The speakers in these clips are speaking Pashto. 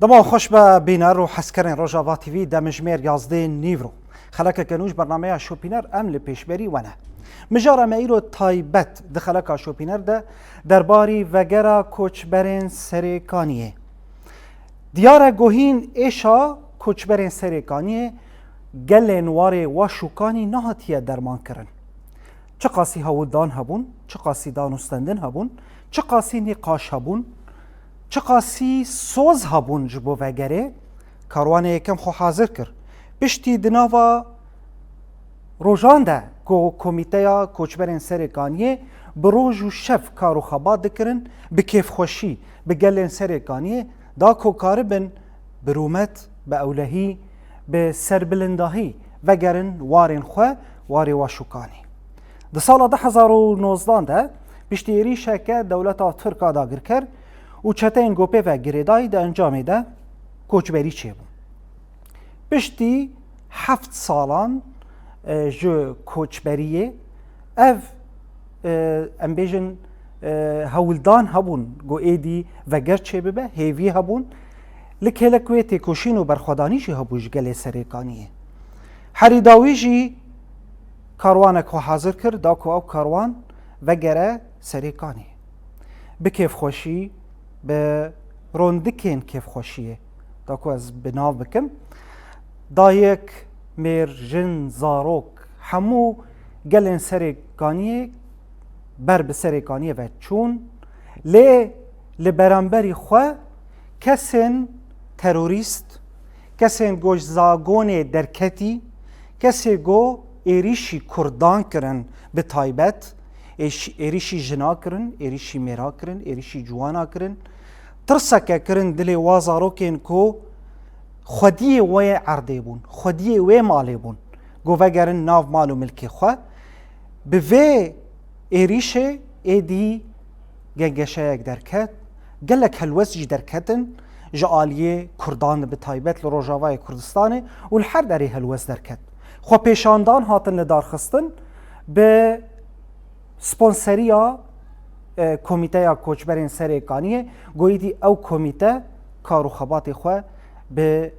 دما خوش به بینر و حسکرین روژاوا تیوی دمجمیر 11 نیورو خلک کنوش برنامه شوپینر امل پیشبری ونه مجاره میرو تایبت دخلک شوپینر ده درباری وگرا کوچبرین سریکانیه دیار گوهین ایشا کوچبرین سریکانیه گل نوار و شوکانی نهاتیه درمان کرن چه قاسی هودان هبون چه قاسی دانستندن هبون چه قاسی نقاش هبون چه قاسی سوز هبون جبو وگره کاروانه یکم خو حاضر کر پشتی دناوا روژان ده که کمیته کوچبرین سریکانیه بروج و شف کارو خبات دکرن به کیف خوشی به گلین سریکانیه دا که کاربن برومت به اولهی به سربلندهی وگرن وارین خواه واری واشوکانی ده سال 2019 ده پشتی شکه دولت ترکا داگر کرد و چتین گوپه و گریدای ده انجام ده کوچبری چه بود پشتی 7 سالان جو کوچبریه اف ام بیجن هولدان هبون گو ایدی و گرچه ببه هیوی هبون لکهلکوی تکوشین و برخودانی جی هبوش گله سریکانیه حریداوی جی کاروانک خو حاضر کرد دا که او کاروان و گره سریکانیه به کیف خوشی به روندکین کیف خوشیه دا که از بناو بکم دا یک میر جن زاروک همو گلن سریکانیه بر به سریکانیه و چون لبرانبری خواه کسین تروریست کسین گوش زاگون درکتی کسی گو ایریشی کردان کرن به تایبت ایریشی جنا کرن ایریشی میرا کرن ایریشی جوانا کرن ترسکه کرن دلی وازاروکین کو خودی وی عرضه بون خودی وی مالی بون گو وگرن ناو مالو ملکی خواه به وی ایریشه ایدی گنگشه یک درکت گلک هلوز جی درکتن جعالیه کردان به تایبت لروجاوای کردستانه و الحر داری هلوز درکت خو پیشاندان هاتن لدار خستن به سپونسریا کمیته کوچبرین سریکانیه گویدی او کمیته کارو خبات خواه به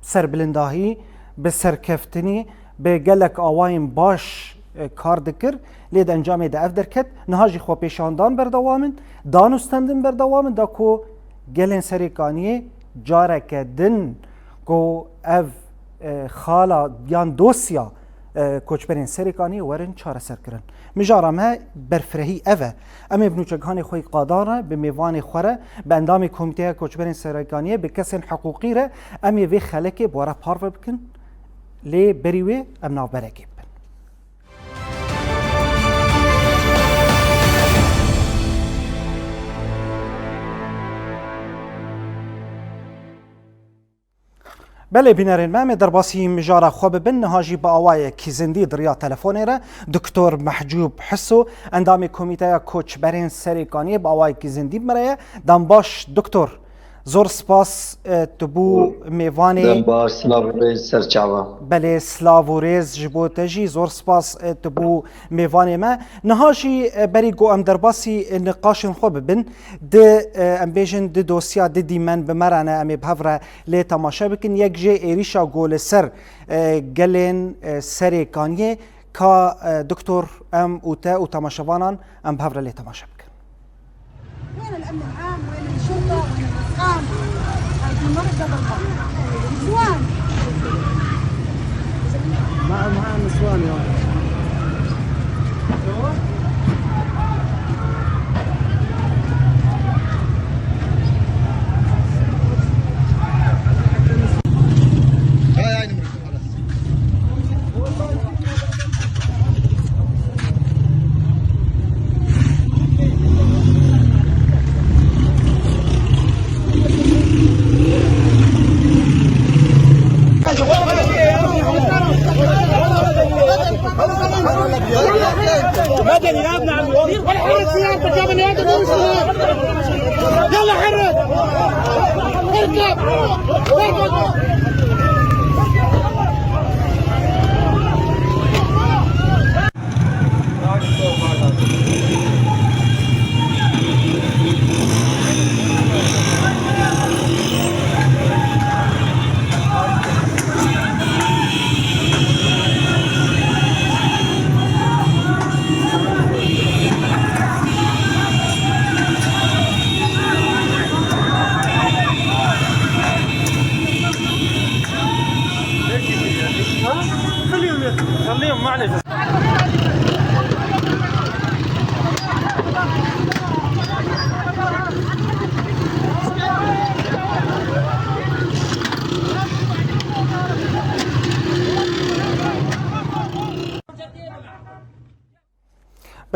سربلندهی به سرکفتنی به گلک آوایم باش کار دکر لید انجام ده اف درکت نهاجی خو پیشاندان بردوامن دانستندن بردوامن دا کو گلین سریکانیه جارک دن کو اف خالا بیان دوسیا کوچبرین سریکانیه ورن چاره سر کرن مجارمه برفرهی اوه اما بنوچگان خوی قاداره به میوان خوره به اندام کمیته کوچبرین سریکانیه به کسین حقوقی ره اما وی خلکه بواره پارو بکن لی بریوه ام ناو برگی بله بینرین مامه در باسی مجاره خواب بن نهاجی با آوای کی زندی دریا تلفونی را دکتر محجوب حسو اندام کمیته کوچبرین سریکانیه با آوای کی زندی مرایه دم باش دکتر زور سپاس تبو میوانی دم باش سلاوریز سرچاوا بله سلاوریز جبو تجی زور سپاس تبو میوانی ما نهاجی بری گو ام در باسی نقاشن خواب بن ده ام بیجن ده دوسیا ده دیمن بمرانه امی بهفره لی تماشا بکن یک جه ایریشا گول سر گلین سریکانیه که دکتر ام اوتا و تماشاوانان ام بهفره لی تماشا بکن وين الامن العام وين الشرطه وين الاسقام هذه المرضى بالضبط نسوان معنا نسوان يا مدني يا ابن عمي ولا حرك سيارتك يا بني ادم يلا حرك اركب اركب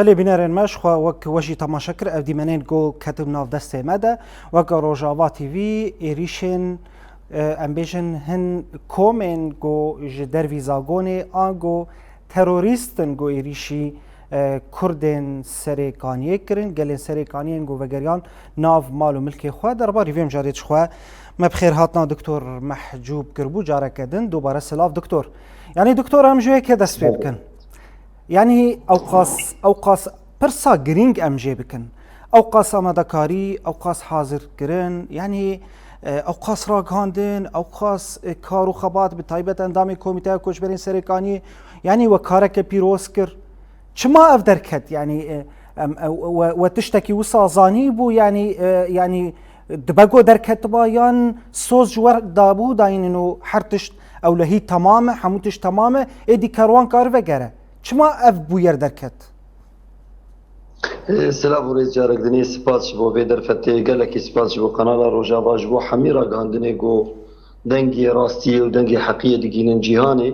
بله بینرین مش خو وک وجی تماشا کر اف دیمنین گو کتب ناف دست مده وک روجاوا تیوی ایریشن امبیشن هن کومن گو جدر ویزاگون آنگو تروریستن گو ایریشی کردن سرکانیه کرن گلین سرکانیه گو وگریان ناف مال و ملک خو درباره ویم جاریت خو مبخیر هاتنا دکتور محجوب کربو جاره کدن دوباره سلاف دکتور یعنی دکتور هم جوی که دست بکن يعني اوقاس برسا جرينج ام جي بكن اوقاس امدكاري اوقاس حاضر كرن يعني اوقاس راغاندن اوقاس كارو خبات بتايبت اندامي كوميتي كوشبرين سريكاني يعني وكارك بيروسكر شما افدركت يعني وتشتكي وصازاني بو يعني دبقو دركت بايان سوز جوار دابو داين انه حرتش او لهي تمامه حموتش تمامه ادي كاروان كار وگره چما اف بویر درکت؟ سلام و رئیس جارک دنی سپاس بو ویدر فتی گلکی سپاس بو قنالا روجاوا بو حمیرا گاندنی گو دنگی راستی و دنگی حقیه دیگینن جیهانی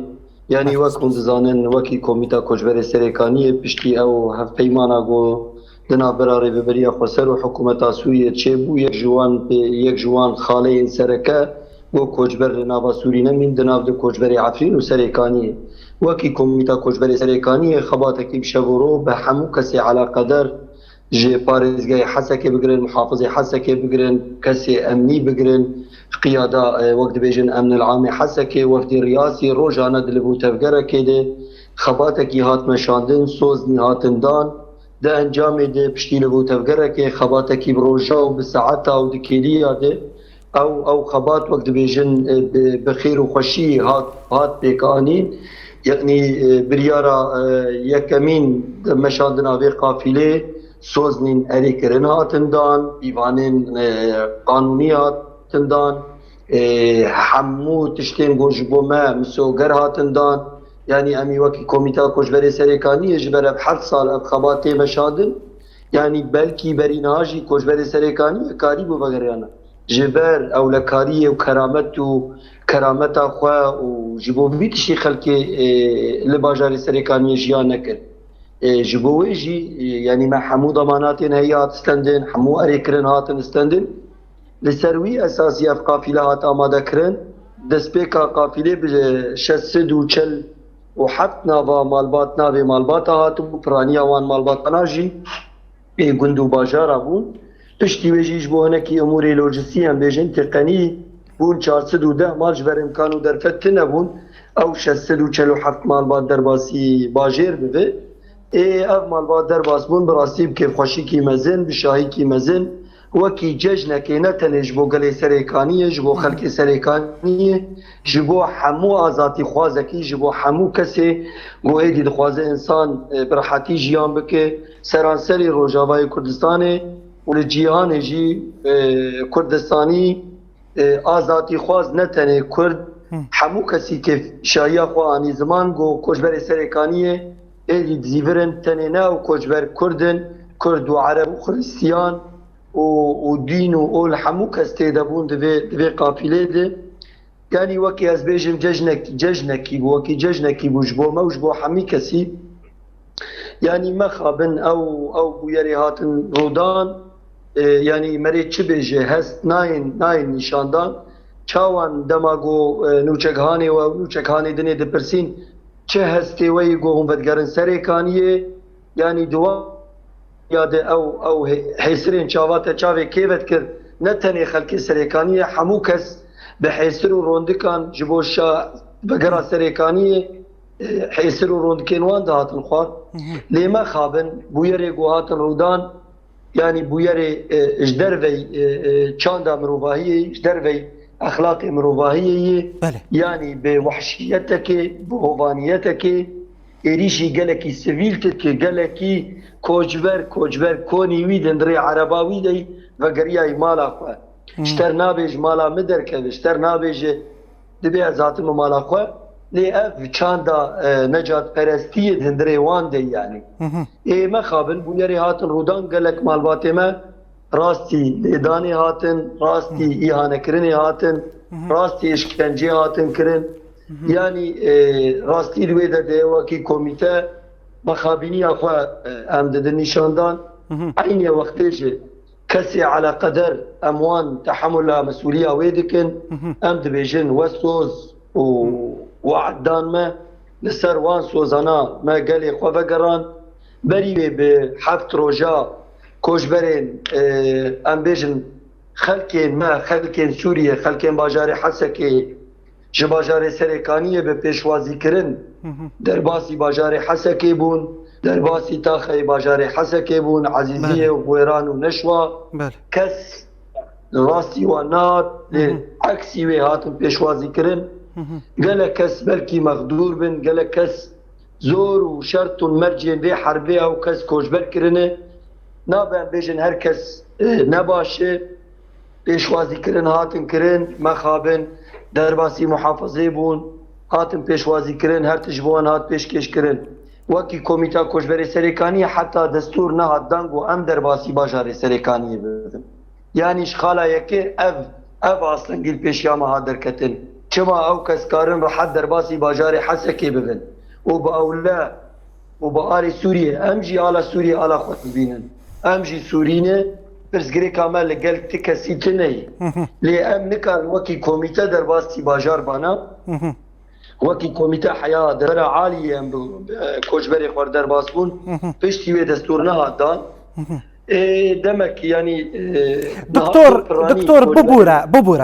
یعنی وکون زانن وکی کمیتا کجبر سرکانی پشتی او هف پیمانا گو دنا براری ببریا خسر و حکومت سوریه چه بو یک جوان خاله سرکه گو کجبر ناوا سوری نمین دناو دو کجبر عفرین و سرکانی وكي كوميتا كوجبري سريكانية خباتكي بشبورو بحمو كسي على قدر جي باريزغاي حسكي بقرن محافظي حسكي بقرن كسي أمني بقرن قيادة وقت بيجن أمن العام حسكي وفدي رياسي روجانا دلبو تفقرة كده خباتكي هات مشاندن سوزني هاتن دان ده انجام ده بشتي لبو تفقرة كي خباتكي بروجا وبساعتا ودكيلية ده او خبات وقت بيجن بخير وخشي هات بيكانين يعني بريارا يكمين مشاندنا في قافله سوزنين اريكرن هاتندان ديوانين قانوني هاتندان حمو تشتين جوجبو ما مسوغر هاتندان يعني امي وكي كوميتا كوجبري سريكاني جبر بحد سال ابخباتي مشاندن يعني بلكي بريناجي كوجبري سريكاني كاري بو بغريانا جبر او لكاريه وكرامته كرامتا خوا وجبو بيتشي خلقي لباجاري سريكانية جيان نكر جبوي جي يعني ما حمو ضماناتين هيات استندن حمو اريكرن هاتن استندن لسروي اساسية في قافلة هات امادا كرن دسبيكا قافلة بشسد وچل وحفت نافا مالبات نافي مالبات هاتو برانيا وان مالبات ناجي قندو باجارا بون پشتی ویجیش بو هنکی امور لوجستیه بیجن تقنی بون 410 مال جبر امکانو در فت نبون او 647 مال بعد درباسی باجر بده اف مال بعد درباس بون براسیب که خوشی کی مزن بشاهی کی مزن وکی ججنه که نتنج بو گلی سریکانیه جبو خلق سریکانیه جبو حمو آزاتی خوازکی جبو حمو کسی گو ایدی دخوازه انسان برحاتی جیان بکه سرانسری روجاوای کردستانه ولجیهان جی کردستانی آزادی خواز نتنه کرد حمو کسی که شایا خوانی زمان گو کجبر سرکانیه ایدی زیورن تنه نه و کجبر کردن کرد و عرب و خریستیان و دین و اول حمو کس تیدبون دوی قافله ده یعنی وکی از بیجم ججنکی بو وکی ججنکی بو جبو موج بو حمی کسی یعنی مخابن او بویری هاتن رودان yani meri çi beje hest nayin nişandan çawan demago nûçekhane ve nûçekhane dinê dipirsin çi hestê wê go hûn vedgerin serêkaniye yani duwa ya de ew hêsirên çavate çavê kê vedkir ne tenê xelkê serêkaniye hemû kes bi hêsir û rondikan ji bo vegera serêkaniye hêsir û rondikên wan de hatin xwar lê me xabin bû yerê go hatin rûdan يعني بويري اجدرفي چاندا مروفاهية اجدرفي اخلاق مروفاهية يعني بوحشيتك بهوانيتك اريشي قالكي سيفيلتك قالكي كوجبر كوني ويدن دري عرباوي دي وقرياي مالا خوا اشتر نابيج مالا مدركب اشتر نابيج دبي ذاتم مالا خوا لي اف چاندا نجات پرستیه هندره وان دی یعنی ما خابن بویری هاتن رودان گلک مالباته ما راستی لیدانی هاتن راستی ایهانه کرنی هاتن راستی اشکنجی هاتن کرن yani rastî wê de de wekî komîte مخابيني أخوة أمدد النشاندان عيني وقتيجي كسي على قدر أموان تحمل مسؤولية ويدكن أمد بيجن وسوز وعدان ما لسر وان سوزانا ما قالي خواه بقران بريوي بحفت روجا كوشبرين أم بيجن خلكين سوريا خلكين باجاري حسكي جباجاري سريكانية بپیشوازی کرن در باسی باجاري حسكي بون در باسی تاخي باجاري حسكي بون عزيزية وغويران ونشوى كس راستي ونار عكسي وهاتم بيشوازي كرن قال كس بلكي مغدور بن قال كس زور وشرط مرجين بي حربية وكس كوجبر كرنه نابن بيجن هركس نباشه بيشوازي كرن هاتن كرن مخابن درباسی محافظه بون هاتم پیشوازی کرن هر تجوان هات پیشکش کرن وکی کمیته کوچبری سرکانی حتی دستور نه دانگ و ام درباسی باجار سرکانی بدن یعنی اشخالا یکی اف اصلا گل پیشیام ها درکتن چما او کس کارن رو حد درباسی باجار حسکی ببن و با اولا و با آل سوریه امجی آل سوریه آل خود بینن امجی سورینه برزگری کامل لگل تکسی تنهی لی ام نکار وکی کمیته در باستی باجار بانا وکی کمیته حیا در عالی ام کوچبری خور در باس بون پشتی و دستور نه دان دمك يعني دكتور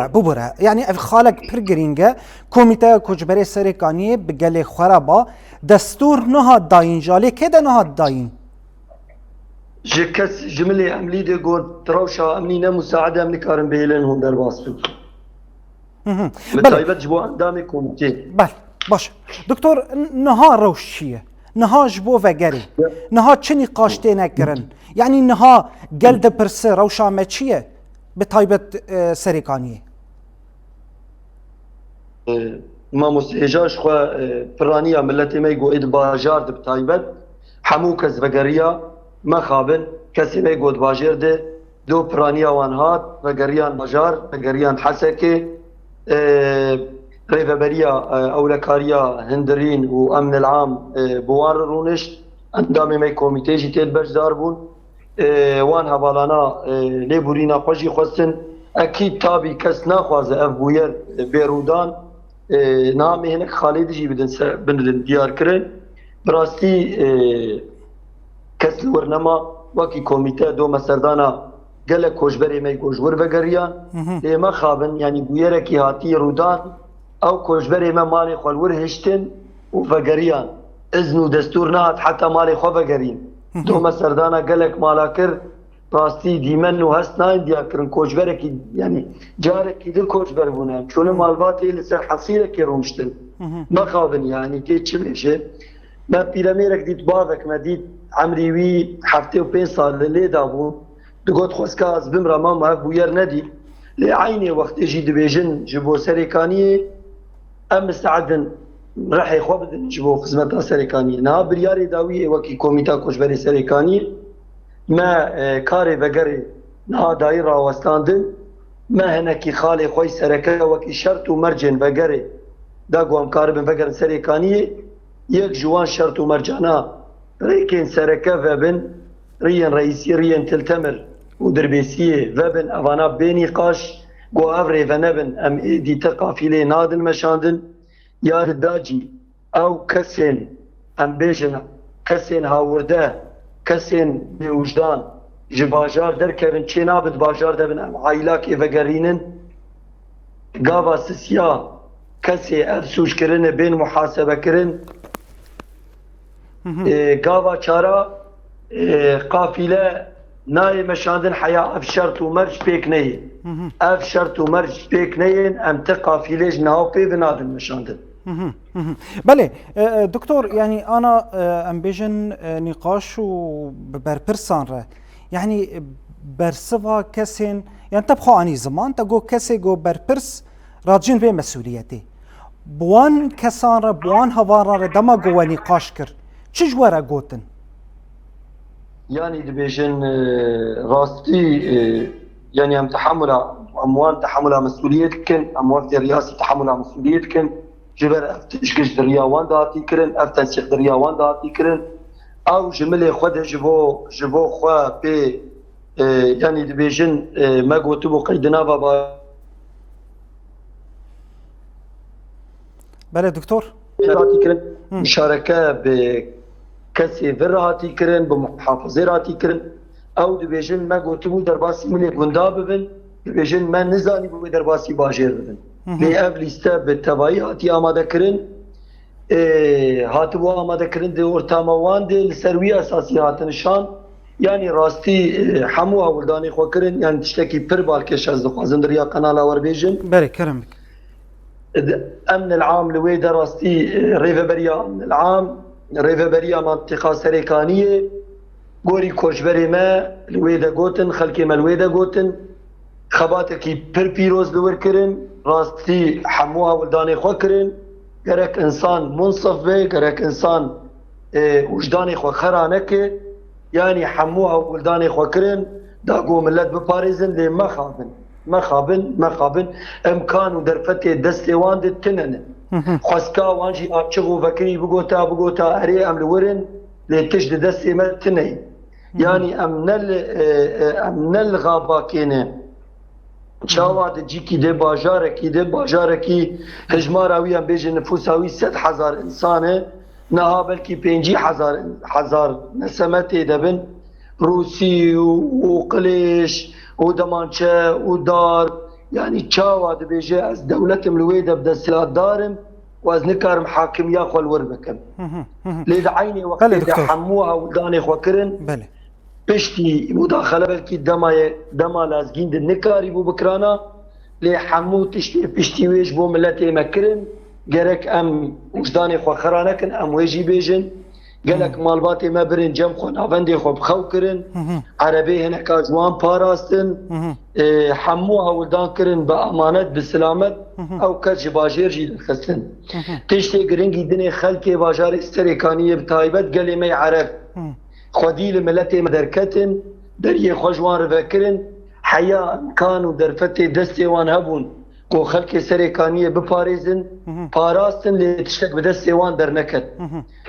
ببورا يعني خالق برجرينجا كوميتا كوجبري سريكاني بقالي خرابا دستور نها داين جالي كده نها داين جكس جملة عملي دي قول تروشا أمنينا مساعدة أمني كارن بيلين هون در باسو بتايبت جبو عندامي كوميتي بل باش دكتور نها روشية نها جبو وگری نها چه نقاشته نکرن یعنی نها گلد پرسه روشا مچیه به تایبت سریکانیه ما مسیجاش خوا پرانیا ملتی میگو اید باجار ده بتایبت حمو کز وگریا ما خابن کسی میگو اد باجر ده دو پرانیا وانهات وگریان باجار وگریان حسکه ريفابريا أولكاريا هندرين وأمن العام بوار رونش أندامي ماي كوميتي جيتيل برجدار بون وان هبالانا ليبورينا خوشي خوستن أكيد تابي كس ناخواز أفبوير بيرودان نامي هناك خالد جي بدن ديار كرن براستي كس الورنما وكي كوميتي دو مسردانا قال كوجبري ماي كوجور بقريان ما خابن يعني بويركي هاتي رودان او كوجبري ما مالي خو الورهشتن وفقريان اذن ودستور نهات حتى مالي خو فقرين دو مسردانا قالك مالاكر راستي ديمن وهسناين دياكرن كوجبرك يعني جارك دل كوجبر بونا شون مالباتي لسر حصيلك يرومشتن ما خابن يعني كي تشمشي ما بيراميرك ديت باذك ما ديت عمريوي حفتي و5 سال اللي دابون دقوت خوسكاز بمرا ماما بوير ندي لعيني وقت يجي دبيجن جبو سريكانيه ام مستعدن راح يخوض نجيبو خدمة سريكانية نا برياري داوية وكي كوميتا كوشبري سريكانية ما كاري بقري نا دايرة وستاندن ما هناكي خالي خوي سركة وكي شرط ومرجن بقري داقو ام كاربن بقر سريكانية يك جوان شرط ومرجانا ريكين سركة فابن ريان رئيسي ريان تلتمر ودربيسية فابن افانا بيني قاش قو افري فنبن ام دي تقافيلي نادن مشاندن يار داجي او كسين ام بيجن كسين هاورده كسين بوجدان جباجار دركبن چه نابد باجار دبن ام عائلاك افقرينن قابا سسيا كسي افسوش كرن بين محاسبة كرن قابا چارا قافله ناي مشاندن حياة اف شرط ومرج بيك نيه اف شرط ومرج بيك نيه ام تقافيليج ناو بي بنادن مشاندن بله دكتور يعني انا ام بيجن نقاش وبربرسان را يعني برسوا كسين يعني تبخو اني زمان تقو كسي جو بربرس راجين به مسؤوليتي بوان كسان را بوان هوارا را دما جو نقاش كر چه جوارا گوتن يعني دبيجن راستي يعني ام تحمل اموال تحمل مسؤوليتكن ام وقت الرئاسي تحمل مسؤوليتكن جبر افتشكش درياوان داتي كرن افتنسيق درياوان داتي كرن او جمله خود جبو خوا به يعني دبيجن ما قلت بو قيدنا بابا بله دکتور راتي كرن مشاركه بكسي فراتي كرن بمحافظه راتي كرن او دبيجن ما قلت بو درباسي من غندا ببن دبيجن ما نزاني بو درباسي باجر ببن لي اف ليستا بالتبعي هاتي اماده كرن هاتبو اماده كرن دي اورتاموان دي لسروي اساسي هاتنشان يعني راستي حمو اولداني خو كرن يعني تشتكي پر بالكش از خوازن دريا قناه اور بيجن بله کرم بک امن العام لوي دراستي ريفبريا امن العام ريفبريا منطقه سريكانيه غوري كوشبري ما لوي دا غوتن خلكي ما لوي دا غوتن خباتكي پر بيروز لور كرن راستي حمو اولداني خو كرن گرك انسان منصف به گرك انسان وجداني خو خرانك يعني حموها ولداني خو كرن داقو ملت بباريزن لي مخابن امكان ودرفتي دستي واند تنن خسكا وانجي ابچغو فكري بغوتا اري ام لورن لي تجد دستي ما تني يعني امن الغابه كينه شاواد جيكي دي باجاركي هجماراوي ام بيجي نفوساوي 100,000 انسانه نها بلكي 50,000 نسمتي دبن روسي وقليش ودمانشا ودار يعني تشاواد بيجي از دولتم لويدا بدا سلاح دارم واز نكارم حاكم ياخو الوربكم ليد عيني وقت حموها وداني خوكرن بله بشتي مداخله بلكي دما لازقين دي نكاري بو بكرانا لي حمو تشتي بشتي ويش بو ملتي مكرن جرك ام وجداني خو خرانكن ام ويجي بيجن قالك مالباتي ما برن جم خو نافندي خو بخو كرن عربي هنا كاجوان باراستن حموها ولدان كرن بامانت بسلامت او كج باجير جي خسن تشتي جرينجي دني خلكي باجار استريكانيه بتايبت قلمي عرب خديل ملتي مدركتن دريه خوجوان رفكرن حياه كانوا درفتي دستي وان هبون کو خلک سرکانیه بپاريزن پاراستن لتشتك بدست وان در نكت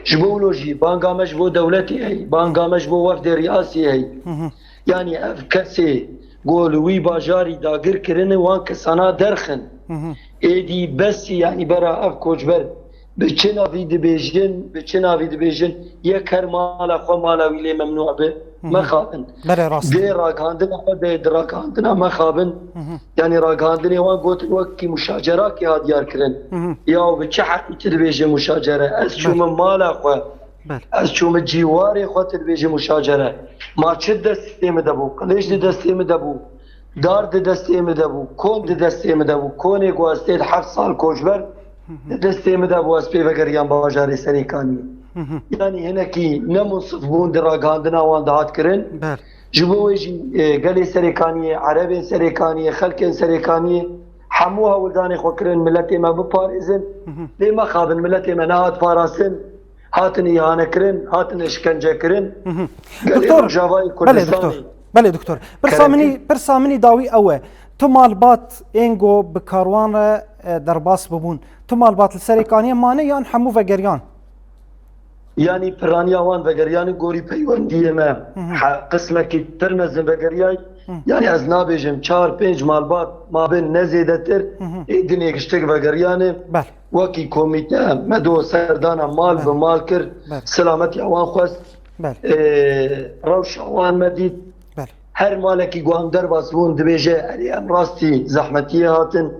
جبولوجي بانغامش بو دولتي هي بانغامش بو وفد رئاسي هي يعني افكسي قولوي باجاري داغر كرن وان كسانا درخن ايدي بس يعني برا اف كوجبر بچنا فيد بيجن يك هر مالا خو مالا ويلي ممنوع به مخابن دي راغاندنا خد دراغاندنا مخابن يعني راغاندني وان قلت وكي مشاجره كي هاد يار كرن يا بچحق تلفزيون مشاجره از شوم مالا خو از شوم جواري خو تلفزيون مشاجره ما چد دستيم دبو قليش دستيم دبو دار دستيم دبو كون دستيم دبو كوني گواستيد 7 سال كوجبر دستي مدى بواسبي فقريان باجاري سريكاني يعني هناكي نمنصف بون دراغاندنا وان دهات كرن جبويجي قالي سريكانية عربي سريكانية خلق سريكانية حموها ولداني خوكرن ملتي ما بباريزن لي ما خابن ملتي ما نهات فاراسن هاتني اهانة كرن هاتني اشكنجة كرن دكتور بله دكتور برسامني داوي اوه تو مالبات اینگو بکاروان درباس ببون تو مالبات السريكانية مانه یان حمو وگریان يعني برانيا وان وگریان گوری پیوندیه ما قسمه که ترمزن وگریای يعني از نابجم 4-5 مالبات ما بين نزيده تر ایدنی گشتگ وگریانه وكي كوميته مدو سردانا مال بمال كر سلامتي اوان خواست روش اوان مدید هر مالکی گوان در باسبون دبیجه علی ام راستی زحمتی هاتن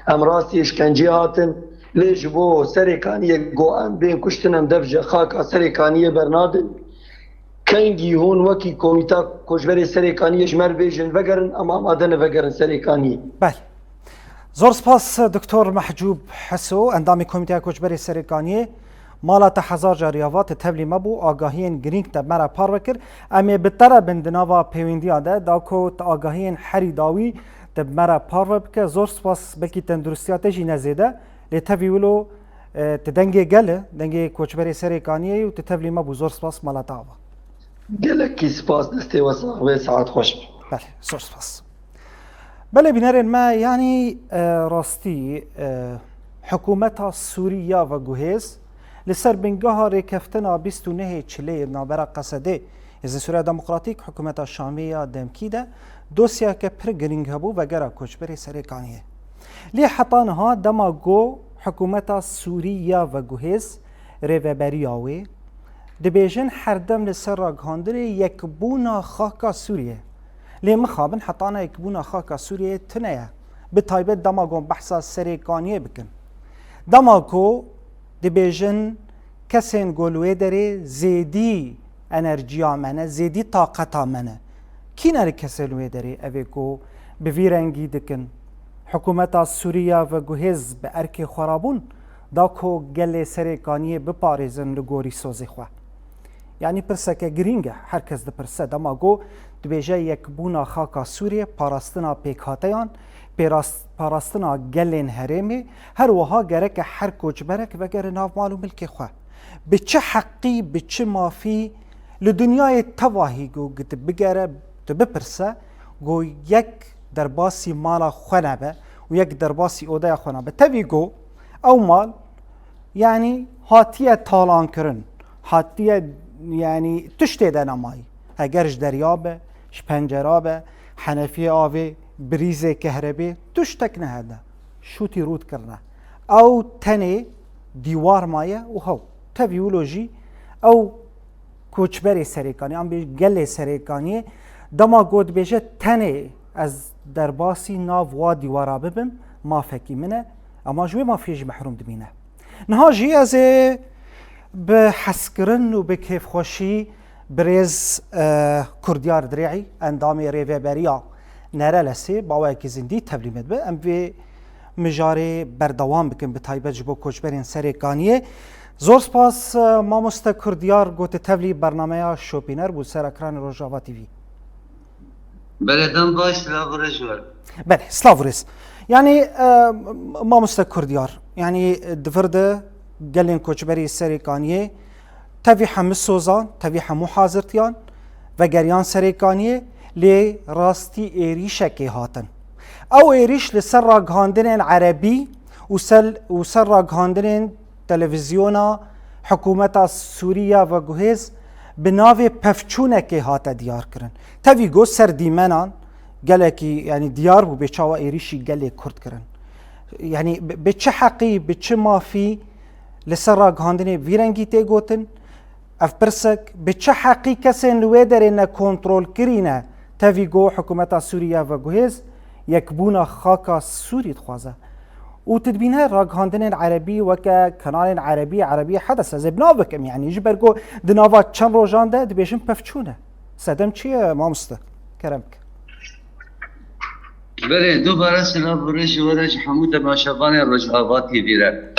ام راستی اشکنجی هاتن لیج بو سرکانیه گوان بین کشتنم دفجه خاکا سرکانیه برنادن کنگی هون وکی کومیتا کشبری سرکانیه جمر بیجن وگرن اما آدن وگرن سرکانیه بله زور سپاس دکتور محجوب حسو اندامی کمیته کشبری سرکانیه مالا تحزار جاریوات تبلی مبو آگاهین گرینگ تب مرا پار وکر امی بتره بندناوا پیوندی آده داکو تا آگاهین حری داوی تب مرا پار وکر زور سپاس بلکی تندرستیات جی نزیده لی تبی ولو تدنگی گله دنگی کوچبری سرکانیه و تبلی مبو زور سپاس مالا تاوا گله کی سپاس دسته و صاحبه ساعت خوش بله زور سپاس بله بینرین ما یعنی راستی حکومت سوریه و گوهز لسر بنگاه ریکفتنا 29 چلی نابرا قصده از سوریه دموکراتیک حکومت شامی دمکی ده دوسیا که پر گرینگ هبو و گره کچبری سریکانیه لی حطانها دما گو حکومت سوریه و گوهز ریوبری آوی دبیجن هر دم لسر راگهاندر یک بونا خاکا سوریه لی مخابن حطانا یک بونا خاکا سوریه تنیه به تایبت دما گو بحثا سریکانیه بکن دما گو دبیجن کسین گلوه داره زیدی انرژیا منه زیدی طاقتا منه کی نره کسلوه داره اوه گو به ویرنگی دکن حکومت سوریه و گوهز به ارک خرابون دا کو گل سریکانیه بپارزن لگوری سوزی خواه یعنی پرسکه گرینگه هر کس ده پرسه دما گو دبیجه یک بونا خاکا سوریه پاراستنا پیکاتیان پاراستنا گلین هرمی هر وها گرک هر کوچبرک و گر ناف مالو ملک خواه به چه حقی به چه مافی لدنیای تواهی گو گت بگره تو بپرسه گو یک درباسی مالا خونه به و یک درباسی اوده خونه به تاوی گو او مال یعنی هاتیه تالان کرن هاتیه یعنی تشتی ده نمایی اگرش دریابه شپنجرابه حنفی آوه بریز کهربی تشتک نهده شوتی رود کرنه او تنه دیوار مایه و هو تاویولوژی او کوچبری سریکانی ام به گل سریکانی دما گود بیشه تنه از درباسی ناو و دیوارا ببم ما فکی منه اما جوی ما فیش محروم دمینه نها جی از به حسکرن و به کیف خوشی بریز کردیار دریعی اندامی ریوبریا نره لسی باوه که زندی تبلیمت به ام به مجاره بردوام بکن به تایبت جبو کوچبرین سریکانیه زور سپاس ماموستا کردیار گوت تبلی برنامه شوپینر بود سر اکران روژاوا تیوی بله دم باش سلاورش ور بله سلاورس یعنی ماموستا کردیار یعنی دفرده گلین کوچبری سریکانیه تاوی همه سوزان تاوی همو حاضرتیان و گریان سریکانیه لی راستی ایریشه که هاتن او ایریش لسر راگهاندن عربی و سر راگهاندن تلویزیونا حکومت سوریه و گوهز به ناو پفچونه که هاته دیار کرن تاوی گو سر دیمنان گله که یعنی دیار بو به چاوا ایریشی گله کرد کرن یعنی به چه حقی به چه مافی لسر راگهاندن ویرنگی تی گوتن اف پرسک به چه حقی کسی نوی داره نه کنترول کرینه تاوی گو حکومت سوریه و گوهز یک بونا خاکا سوری خوازه و تدبينها راجهاندن العربي وكا كنال عربي حدث از بنابكم يعني جبرجو دنافا چند روزان ده دبيشن پفچونه صدم چیه مامسته کرمک بله دوباره سلام برش ورش حمود ماشابان رجعاواتی بیره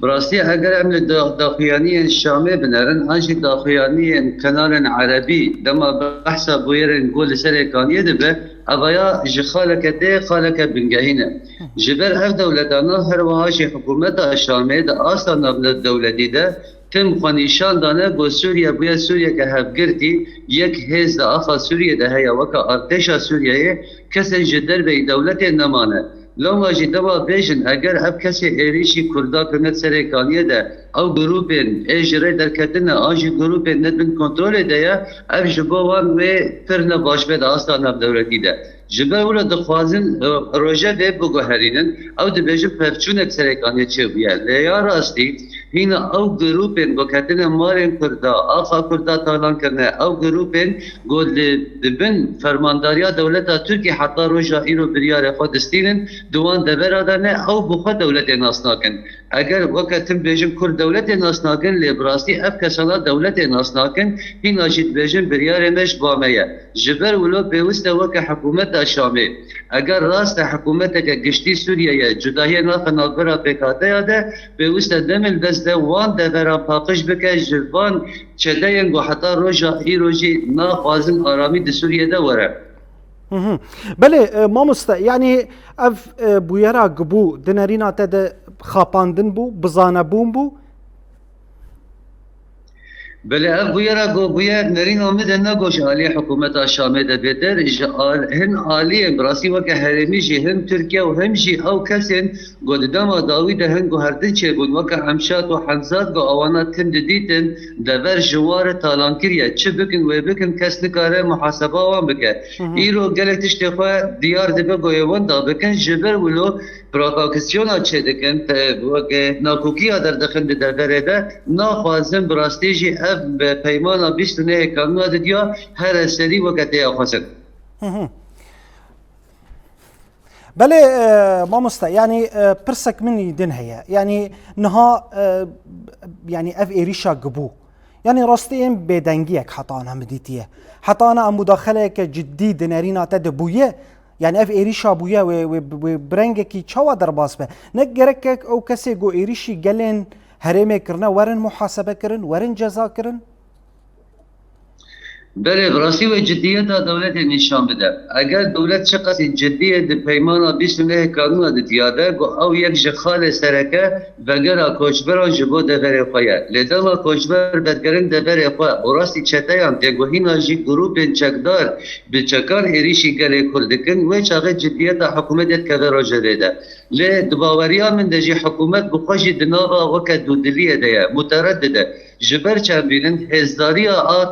براستی اگر عمل داخیانی شامه بنرن آنچه داخیانی کنال عربی دما بحثا بویرن گول سرکانیه دبه اویا جخالک ده خالک بنگهینه جبر هر دولتانا هر وهاش حکومت شامه ده آسا نبل دولتی ده تم خانیشان دانه گو سوریه بویا سوریه که هفگرتی یک هز ده آخا سوریه ده هیا وکا ارتشا سوریه کسی جدر به دولت نمانه لو واجی دوا بیشن اگر اب کسی ایریشی کردا کنت سرکانیه ده او گروپین اجره در کتنه آنجی گروپین ندبن کنترول ده یا اب جبوان و فرن باش بید آستان اب دولتی ده جبه اولا دخوازن روژه ده بگو هرینن او ده بیشن پرچونک سرکانیه چه بیه لیا راستی هینا او گروپین با کتنه مارین کردا آخا کردا تالان کرنه او گروپین گل دبن فرمانداریا دولتا ترکی حتی روژا ایرو بریار خود استینن دوان دبرادانه او بخوا دولت ناسناکن اگر وقتم بیشم کرد دولت ناسناکن لیبراستی اف کسانا دولت ناسناکن هین آجید بیشم بریار مش بامیه جبر ولو بیوسته وقت حکومت شامه اگر راست حکومت که گشتی سوریه جداهی ناف ناگرا پیکاته یاده بیوسته دمل دست وان دبرا پاقش بکه جوان چده ینگو حتی روژا ای روژی ناخوازن آرامی د سوریه ده وره بله مامسته یعنی اف بویرا گبو دنرینا تد خاپاندن بو بزانه بون بو بله اف بویرا گو بویر نرین آمد نگوش عالی حکومت شامه ده بیتر هن عالی براسی وکه هرمی جی هم ترکیه و هم جی او کسین گو دما داوی ده هن گو هردن چه بود وکه همشات و حمزات گو آوانات تند دیتن دور جوار تالانکریه چه بکن و بکن کس نکاره محاسبه وان بکه ایرو گلک تشتی خواه دیار دبه گو یوان دا بکن جبر ولو پراکاکسیونا چه دکن وکه ناکوکی در دخل ده دره ده ناخوازن براستی جی اف به پیمانا 29 کانون دیا هر سری وقت خاصه بله ما مستا يعني برسك مني دن هي يعني نها يعني اف ايريشا قبو يعني راستين بدنجيك حطانا مديتيه حطانا مداخله جدي دنارينا تدبويه يعني اف ايريشا بويا وبرنجكي تشوا درباس به نگرك او كسي جو ايريشي قالن هرمه کرنا ورن محاسبه کرن ورن جزا کرن بله براستی و جدیت دولت نشان بده اگر دولت چقدر جدیت پیمانا 29 کانون دیاده گو او یک جخال سرکه وگرا کوچبران جبو دبر خواه لیداما کوچبر بدگرن دبر خواه براستی چتایان تگوهینا جی گروپ چکدار به چکان ایریشی گله کردکن و چاقه جدیت حکومت کده را جده لی دباوریا من ده جی حکومت بخوشی دناغا وکد دودلیه ده متردده جبر چابیلن هزداری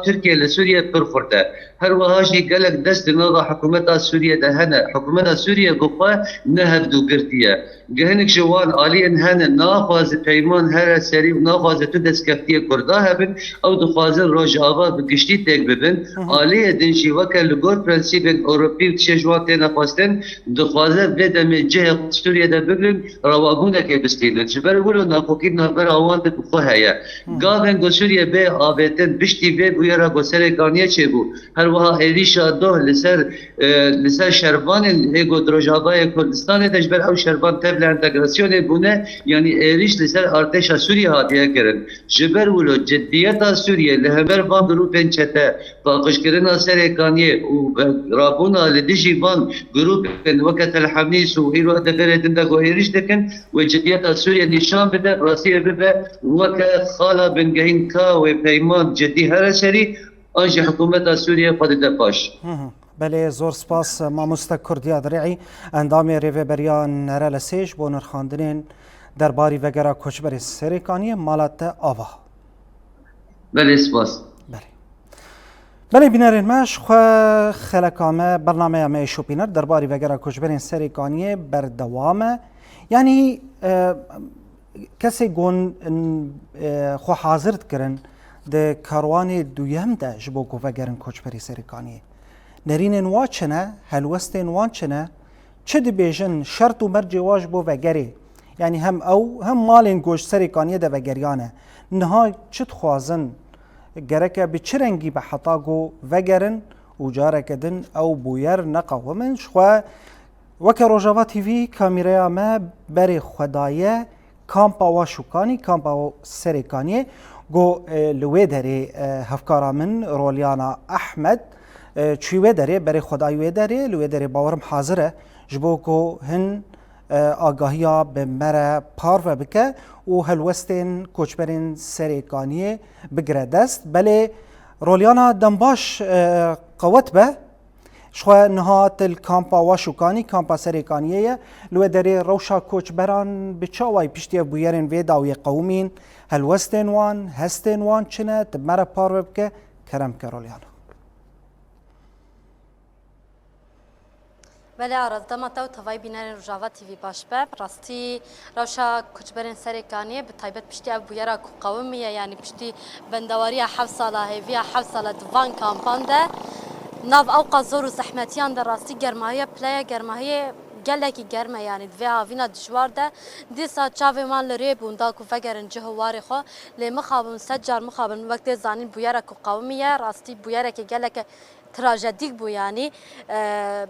ترکیه لسوریه پرخورده هر وهاشی گلک دست ناغا حکومت سوریه ده هنه حکومت سوریه گفته نهب دو گرتیه گهنک جوان آلی هنه ناخواز پیمان هر سری و ناخواز تو دست کفتیه کرده هبن او دخوازن روش آوا بگشتی تک ببن آلی دنشی وکل لگور پرنسیب اوروپی و تشه جوان تینا خواستن دخوازن بده من جه سوریه ده بگلن رواگونه که بستیلن جبر ولو ناخوکی نابر آوان ده بخواه هیا گاهن گو سوریه به آبتن بشتی به بویرا گو سرکانیه چه بو هر وها ایریشا دو لسر شربان ایگو دروجابای کردستان دجبر او شربان تبل انتگراسیون بونه یعنی ایریش لسر ارتشا سوریه هاتیه کرن جبر ولو جدیتا سوریه لهبر وان گروپن چته باقش کرنا سرکانیه و رابونا لدیجی وان گروپن وقت الحمنیس و ایرو دفردن دا گو ایریش دکن و جدیتا سوریه نشان بده راسیه بده وقت خالا بنگهین کا و پیمان جدی هر سری آنجا حکومت سوریه خود دپاش بله زور سپاس ماموستا کردیا درعی اندامی ریوبریان نره لسیش بو نرخاندنین درباری وگرا کچبر سریکانی مالات آوا بله سپاس بله بینرین ماش خو خلکامه برنامه ما شوپینر درباری وگرا کچبر سریکانی بردوامه یعنی کسی گون خو حاضرت کرن ده کاروان دویم ده جبو گو وگرن کچبری سریکانی نرین وان چنه هلوستین وان چنه چه دی بیجن شرط و مرجی واج بو وگری یعنی هم او هم مالین گوش سریکانی ده وگریانه نها چت خوازن گرکه به چه رنگی به حتا گو وگرن و جارکدن او بویر نقومن شخوا وکه روژاوا تیوی کامیریا ما بری خدایه کامپا و شوکانی کامپا و سریکانی گو لوی داری هفکارا من رولیانا احمد چوی داری بری خدای داری لوی داری باورم حاضره جبو کو هن آگاهیا به مره پارو بکه و هلوستین کوچبرین سریکانی بگره دست بله رولیانا دنباش قوت به شو نهات الكامبا واشوكاني كامبا سريكانية لو دري روشا كوچبران بچاوي پشتي بويرن ويدا وي قومين هل وستن وان هستن وان چنه تمره پاروبك كرم كروليانا بله آرزدما تو توای بینر روجاوا تیوی باش به راستی روشا کچبرین سرکانیه به تایبت پشتی اب بویرا قومیه یعنی پشتی بندواری 7 ساله هیویا 7 ساله دوان کامپانده ناف اوقات زور و زحمتیان در راستی گرمایه پلای گرمایه گلکی گرمه یعنی دوی آوینا دشوار ده دیسا چاوی من لری بوندا کو فگرن جهواری خو لی مخابم سجار مخابم وقت زانین بویرا کو قومیه راستی بویرا که گلک تراژدیک بو یعنی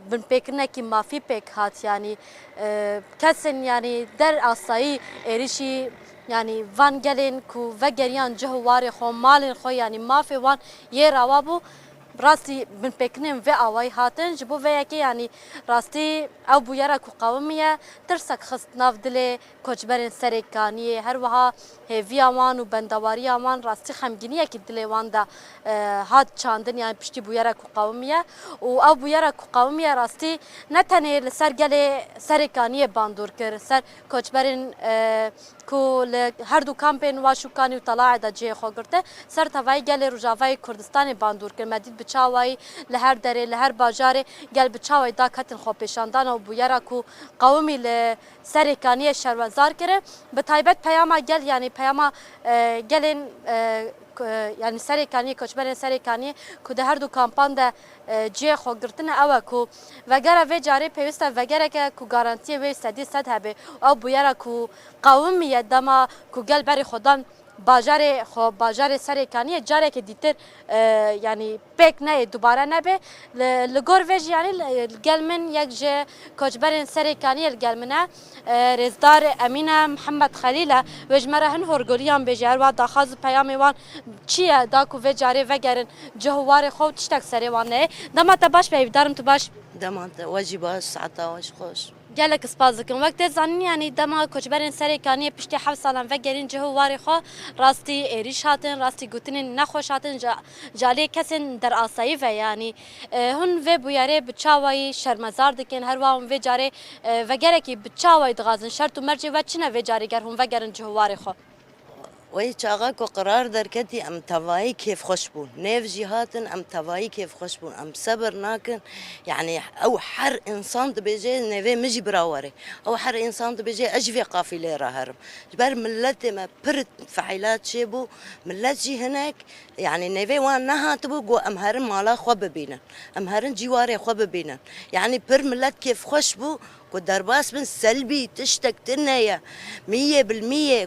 بن پیکرنه کی مافی پیک هات یعنی کسن یعنی در آسایی ایریشی یعنی وان گلین کو وگریان جهواری خو مالین خو یعنی مافی وان یه روابو راستی من پکنیم و آوای هاتن جبو و یکی یعنی راستی او بویرا کو قومیه ترسک خست ناف دل کوچبرن سرکانیه هر وها هیوی آمان و بندواری آمان راستی خمگینیه که دل وان دا هات چاندن یعنی پشتی بویرا کو قومیه و او بویرا کو قومیه راستی نتنه لسر گل سرکانیه باندور کر سر کوچبرن کو هر دو کامپین واشوکانی و طلاع دا جه خو گرته سر توای گل روجاوای کردستان باندور کر مدید بچاوی لهر دره لهر باجاره گل بچاوی دا کتن خو پیشاندان و بویرا کو قومی ل سرکانی شروزار کره به تایبت پیاما گل یعنی پیاما گلن یعنی سرکانی کوچبر سرکانی کو ده هر دو کامپان ده جه خو گرتن او کو وگره و جاری پیوسته وگره که کو گارانتی و استدی صد هبه او بویرا کو قومی دما کو گل بر خودان باجار سرکانی جاره که دیتر یعنی پک نه دوباره نبه لگور ویج یعنی گلمن یک جه کوچبر سرکانی گلمنه رزدار امینه محمد خلیله ویج مره هن هرگولیان بجار و داخاز پیام وان چیه دا کو ویجاره وگرن جهوار خود تشتک سری وانه دما تباش پیودارم تو باش دما واجی باش ساعتا واش خوش گلک سپاس دکم وقت زنین یعنی دما کوچبرن سرکانی پشتی 7 سالن و گرین جهواری خو راستی ایریش هاتن راستی گوتن نخوش هاتن جالی کسین در آسایی و یعنی هن و بویاره بچاوی شرمزار دکن هر وام و جاره و گرکی بچاوی دغازن شرط و مرجی و چنه و جاری گر هم و گرن جهواری خو وی چاقا کو قرار درکتی ام توایی کیف خوش بون نیف جهاتن ام توایی کیف خوش بون ام صبر ناکن يعني او حر انسان تبيجي نيفي مجي براوري او حر انسان تبيجي اجفي قافله راهرم جبر ملت ما برت فعيلات شيبو ملت جي هناك يعني نيفي وان نها تبو جو امهرن مالا خوب بينا امهرن جواري خوب بينا يعني بر ملت كيف خوش بو درباس من سلبي تشتكتنا يا 100%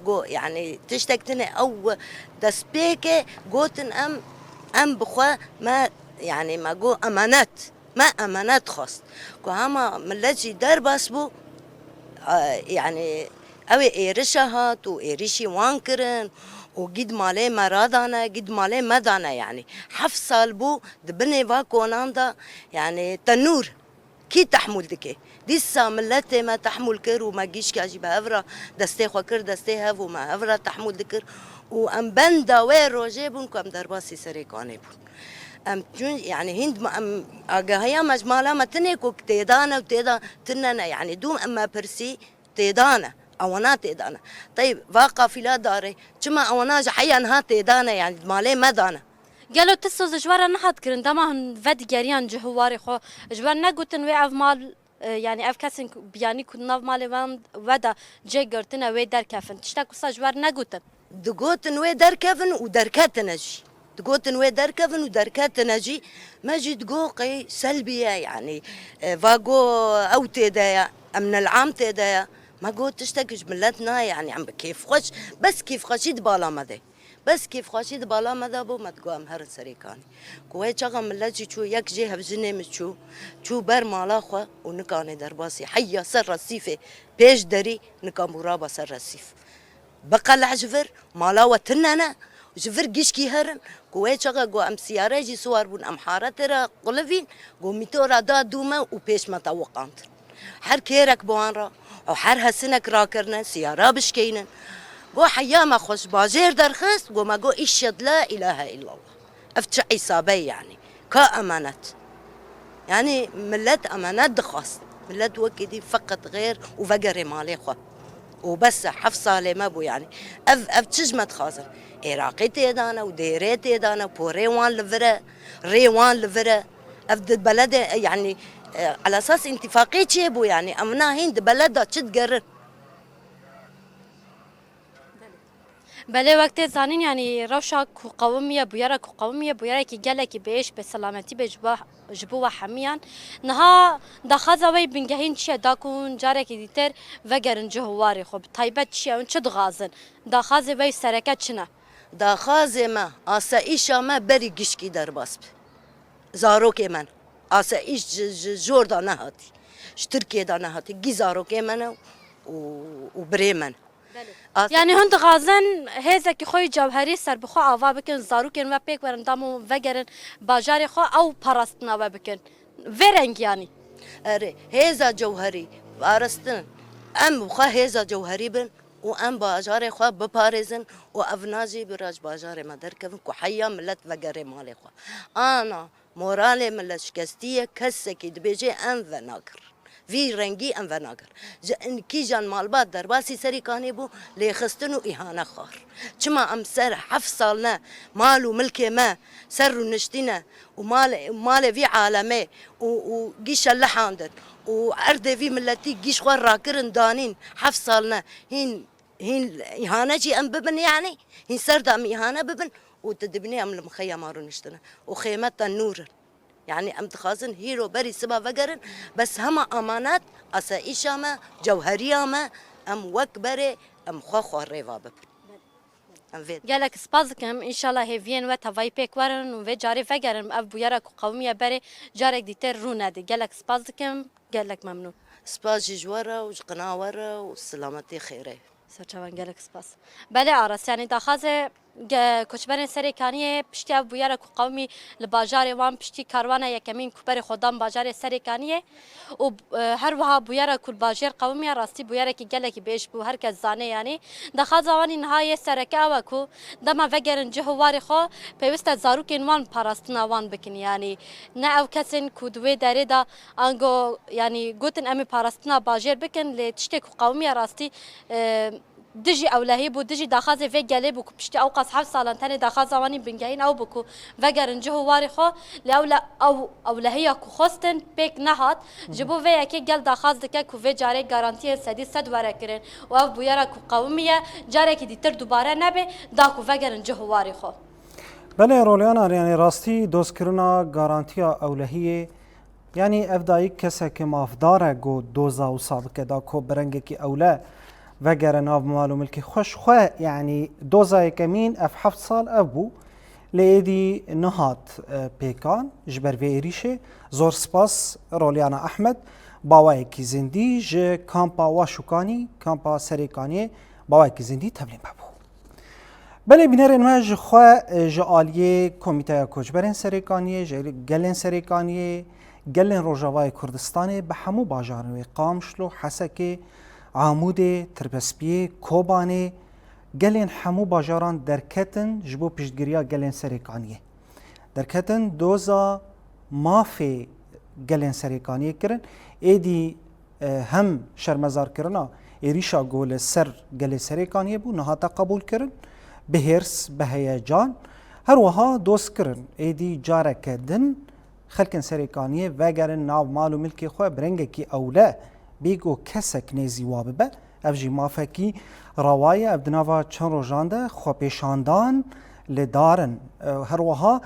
جو يعني تشتكتنا او دسبيكه جوتن ام بخوا ما يعني ما جو امانات ما امانات خاص جو هما ملجي درباس بو يعني اوي ايرشهات وايرشي وانكرن وقد مالي مرادانا قد مالي مدانا يعني حف سال بو دبني واكوناندا يعني تنور كي تحمل دكي ديسا ملتي ما تحمل كر وما جيش كاجي بهفرا دستي خوكر دستي هف وما هفرا تحمل دكر وام بندا وين روجيبون كم درباسي سريكاني بون ام يعني هند ما ام اجاهيا مجمالا ما تنيكو تيدانا وتيدا تننا يعني دوم اما برسي تيدانا اونا تيدانا طيب واقع في لا داري كما اونا جحيا انها تيدانا يعني مالي مدانا قالوا تسوز جوارا نحط كرن دما هن فد جريان جهواري خو جوار نقولن وي اف مال يعني اف كاسن بياني كنا مال وان ودا جي قرتنا وي در كفن تشتاكو جوار نقولن دقوتن وي در كفن ودركات نجي دقوتن وي در كفن ودركات نجي ما جي دقوقي سلبيه يعني فاغو او تيدايا من العام تيدايا ما قلت تشتكي ملتنا يعني عم كيف خوش بس كيف خوشيد بالا مدي بس كيف خاشيد بالا مذهبو ما تقوم هر سريكاني كوي شغل ملاجي شو يك جي هفجني مشو شو بر مالا خو ونكاني درباسي حيا سر رصيفه بيش دري نكا مرابا سر رصيف بقى العجفر مالا وتننا جفر جيشكي هرن كوي شغل جو ام سياره جي سوار بون ام حارترا قلفين جو ميتورا دا دوما وبيش ما توقانت حر كيرك بوانرا او حر هسنك راكرنا سياره بشكينن جو حياما خوش باجير درخست جو ما جو إشهد لا إله إلا الله أفتش عصابي يعني كأمانات يعني ملت أمانات دخاست ملت وكدي فقط غير وفقري مالي خو وبس حفصة لي ما بو يعني أفتشجمت خازن عراقي تيدانا وديري تيدانا بوريوان لفرا ريوان لفرا أفد بلد يعني على أساس انتفاقي بو يعني أمنا هند بلد تشتقرر بله وقت زانین یعنی روشا قومیه بویرا قومیه بویرا کی گله کی بهش به سلامتی به جبو و حمیان نها دخازه وی بنگهین چیه داکون جاره کی دیتر وگرن جهواری خب تایبت چیه اون چه دغازن دخازه وی سرکت چنه دخازه ما آسایشا ما بری گشکی در باسب زاروک من آسایش جوردا نهاتی ترکیه دا نهاتی گی زاروک من و بری من يعني هند غازن هزك خوي جوهري سر بخو آوا بکن زاروکن و پیک ورن دامو وگرن باجار خو او پاراستنا و بکن ورنگ يعني اره هيزا جوهري بارستن ام بخوا هيزا جوهري بن وام باجار خوا ببارزن وافناجي براج باجار مدركن كحيا ملت وگري مالي خوا انا مورالي ملت شكستيه كسكي دبيجي ام وناكر في رنگي ام وناكر ان كي جان مالبات درباسي سري كاني بو ليخستنو اهانه خار چما ام سر 7 سالنا مال وملكي ما سر نشتنا ومال في عالمي وقيش اللحاندن وعرض في ملتي قيش خوار راكرن دانين 7 سالنا هين إهانة جي أم ببن يعني هين سرد أم إهانة ببن وتدبني أم المخيم مارو نشتنا وخيمتها النور يعني أم تخازن هيرو بري سبا فقرن بس هما أمانات أسائشة ما جوهرية ما أم وكبري أم خو الريفا ببن گلک سپاس کم ان شاء الله هیوین و توای پیک ورن و جاری فگرن اب بویرا قومیه بره جارک دیتر رو نده گلک سپاس کم گلک ممنون سپاس جوارا و قناورا و سلامتی خیره سرچوان گلک سپاس بله عرس يعني داخازه کچبرن سری کانیه پشتی اب بویرا قومی لباجار وان پشتی کاروانه یکمین کوبر خودم باجار سری کانیه و هر وها بویرا کل باجار قومی راستی بویرا کی گلکی بیش بو هر کس زانه یعنی داخازه وانی نهایه سرکه او کو دما وگرن جهواری خو پیوست زاروکین وان پاراستنا وان بکن یعنی نه او کسن کودوی داره دا انگو یعنی گوتن امی پاراستنا باجار بکن لتشتی قومی راستی دجي أولهي بو دجي داخازي في جالب وكبشتي أو قص حفص على تاني داخازة واني بنجاين أو بكو فجر نجهو وارخو لأولا أو أولهي كو خستن بيك نهات جبو في أكيد جال داخاز دكا كو في جاري جارانتي سدي سد وركرن وأف بيارا كو قومية جاري كدي تر دوباره نبي داكو فجر نجهو وارخو بله رولیانا يعني راستي دوز كرنا جارانتيا أولهية يعني أفداي كسا كمافدارة جو دوزا وصابك دا كو برنجكي أولا وگر ناو مالو ملکی خوش خواه يعني دوزای کمین اف 7 سال ابو لیدی نهات پیکان جبر وی ایریشه زور سپاس رولیانا احمد باوای کی زندی ج کامپا واشوکانی کامپا سریکانی باوای کی زندی تبلیم بابو بله بینرین ما ج خواه ج آلیه کمیته کوچبرین سریکانی ج گلن سریکانی گلن روجاوای کردستان به همو باجارنوی قامشلو حسکه عمود تربسپیه کوبانه گلین همو باجاران درکتن جبو پیشگیریا گلین سریکانیه درکتن دوزا مافی گلین سریکانیه کرن ایدی هم شرمزار کرنا ایریشا گول سر گلی سریکانیه بو نهاتا قبول کرن به هرس به هیجان هر وها دوست کرن ایدی جارک دن خلکن سریکانیه وگرن ناو مالو ملکی خواه برنگه کی اوله بیگو کسک نیزی وابه افجی مافکی روایه اف دناوا چند روزانده خو پیشاندان لدارن هر وها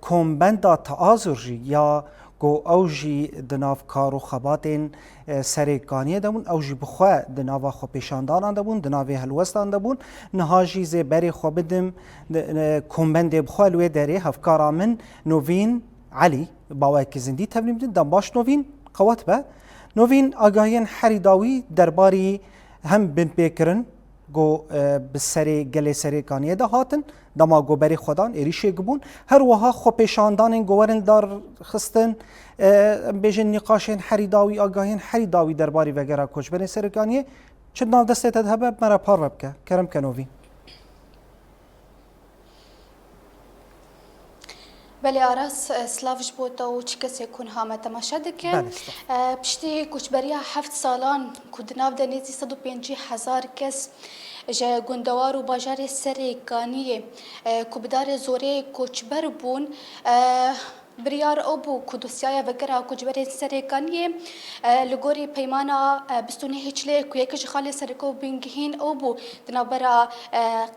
کومبندا تعازرجی یا گو اوجی دناف کارو خباتین سریکانیه دبون اوجی بخوا دناوا خو پیشاندان دبون دناوی هلوستان دبون نهاجی زی بری خو بدم کومبند بخوا لوی دری هفکارا من نوین علی باوکی زندی تبلیم دن باش نوین قوات به نوین آگاهین حریداوی درباری هم بن پیکرن گو بسری گلی سری کانیه ده هاتن دما گو بری خودان ایریشه گبون هر وها خو پیشاندان گوارن دار خستن بیجن نقاشین حریداوی آگاهین حریداوی درباری وگرا کچ بری سری کانیه چند ناو دسته تدهبه مرا پار ببکه کرم کنوی بله آراس سلاوش بودا و چی کسی کن همه تماشا دکن پشتی کوچبریا 7 سالان کدناو دنیزی 150,000 کس جا گندوار و باجار سریکانیه کبدار زوره کوچبر بون بریار او بو کدوسیای وگرا کوچبر سریکانیه لگوری پیمانا بستونه هیچله که یکش خالی سرکو بینگهین او بو دنابرا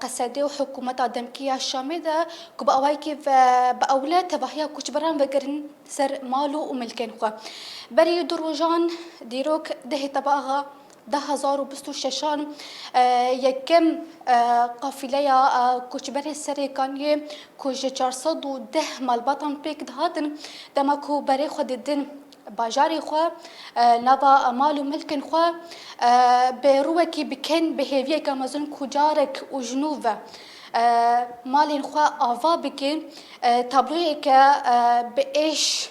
قصده و حکومت دمکیه شامه ده که با اوایی که با اوله تباهی کوچبران وگرن سر مالو و ملکن خواه بری دروجان دیروک ده تباها 1026 یکم قافله کوچبر سریکانیه که 410 مالباتان پیک دهاتن دما کو برای خود دن باجاری خو نوا مال و ملکن خو به روکی بکن به هیویه که مزن کجارک و جنوبه مالین خو آوا بکن تابلوی که به ایش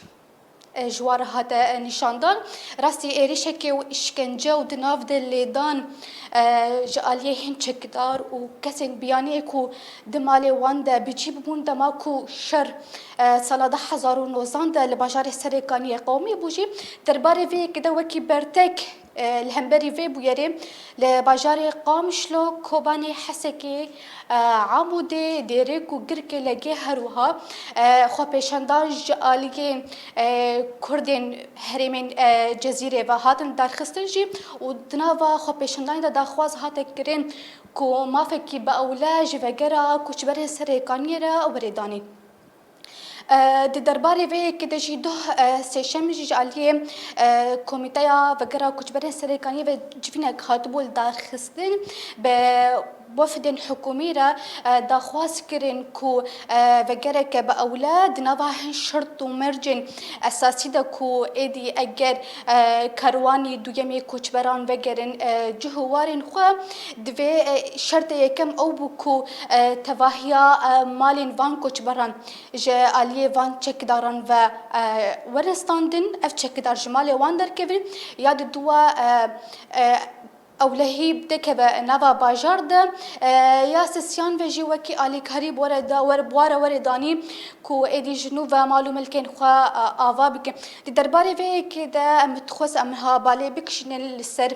جوار هات نشاندان راستی ایریشه که و اشکنجه و دناف دل لیدان جالیه هن چکدار و کسی بیانیه که دمالی وانده بچی ببون دما که شر سال 2019 لباجار سرکانی قومی بوجی درباره وی که وکی برتک الهمبري في بويري لباجاري قامشلو كوباني حسكي عمودي ديريكو جركي لجي هروها خو بيشنداج آلية كردين هرمين جزيرة وهاتن دار خستنجي ودناوا خو بيشنداين دا خواز هاتكرين كو ما فكي بأولاج وغيرها كوشبره سريكانيرا أو بريداني دی درباره وی که دجی دو سشم جالیه کمیته وگرا کچبر سرکانی و جوینا خاطبول داخستن به وفد حکومی را دخواست کردن کو وگره که به اولاد نواهن شرط و مرجن اساسی دا کو ایدی اگر کاروانی دویمی کچبران وگرن جهوارن خو دوی شرط یکم او بو کو تواهیا مالین وان کچبران جالیه وان چکداران و ورستاندن اف چکدار جمال وان در کبر یاد دوا اولهی بدك نوا باجار ده یا سسیان و جیوکی آلیکاری بواره دانی کو ایدی جنوب و معلوم الکن خوا آوا بکن دی درباره وی که ده متخوص امها بالی بکشن لسر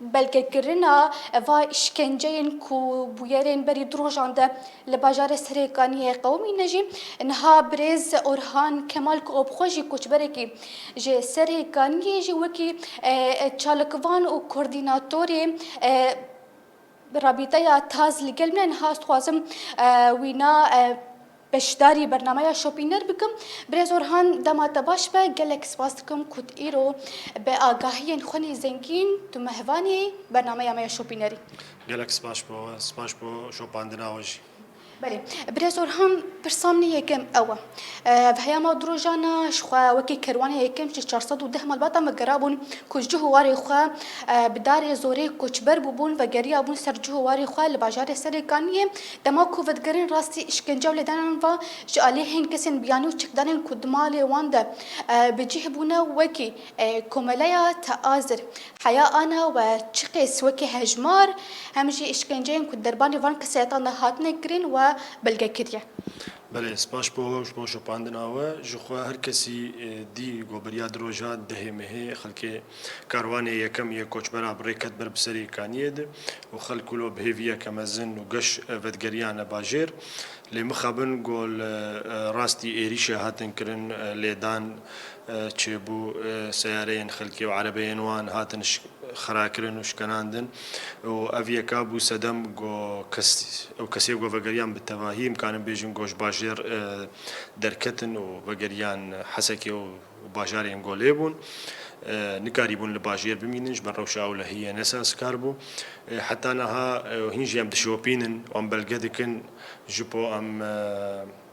بلکه کرنا و اشکنجهین کو بویرین بری دروجانده لباجار سرکانی قومی نجیم انها برز اورهان کمال کو بخوشی کوچبره کی ج سرکانی جی وکی چالکوان و کوردیناتوری رابطه یا تاز لگل من هاست خوازم وینا بشداری برنامه شوپینر بکم برز اورهان دمات باش به گلک سپاس کم کد ایرو به آگاهی خونی زنگین تو مهوانی برنامه ما شوپینری گلک سپاس بو شوپاندنا وجی بله برز اورهان برسامنی یکم اوه و هیما دروجانا شخوا وکی کروانی یکم چه 410 مال باتا مگرابون کج جواری خوا بدار زوری کوچبر بوبون و گری ابون سر جواری خوا لباجار سرکانی دما کوفت گرین راستی اشکنجه ولدان و جالیهن کسین بیانو چکدان کدمال وانده بجهبونا وکی کوملیا تآزر حیا انا و چقیس وکی هجمار همجی اشکنجه کد دربانی وان کسیتان هاتنه گرین و بلگه کریه بله سپاس بو شوپاندنا و جخوا هر کسی دی گوبریا دروجا دهمه خلک کاروان یکم یک کوچبر برکت بر بسری کانید و خلک لو بهویه کمزن و گش ودگریان باجر لمخابن گول راستی ایریشه هاتن کرن لیدان چه بو سیارین خلکی و عربین وان هاتن خراکرن و شکناندن و اویا کابو صدم گو کسی گو وگریان بالتواهی امکان بیجن گوش باجر درکتن و وگریان حسکی و باجاریم گولیبون نكاريبون لباجير بمينج بروشا ولا هي نساس كاربو حتى انها هنجي ام دشوبينن وام بلغدكن جوبو ام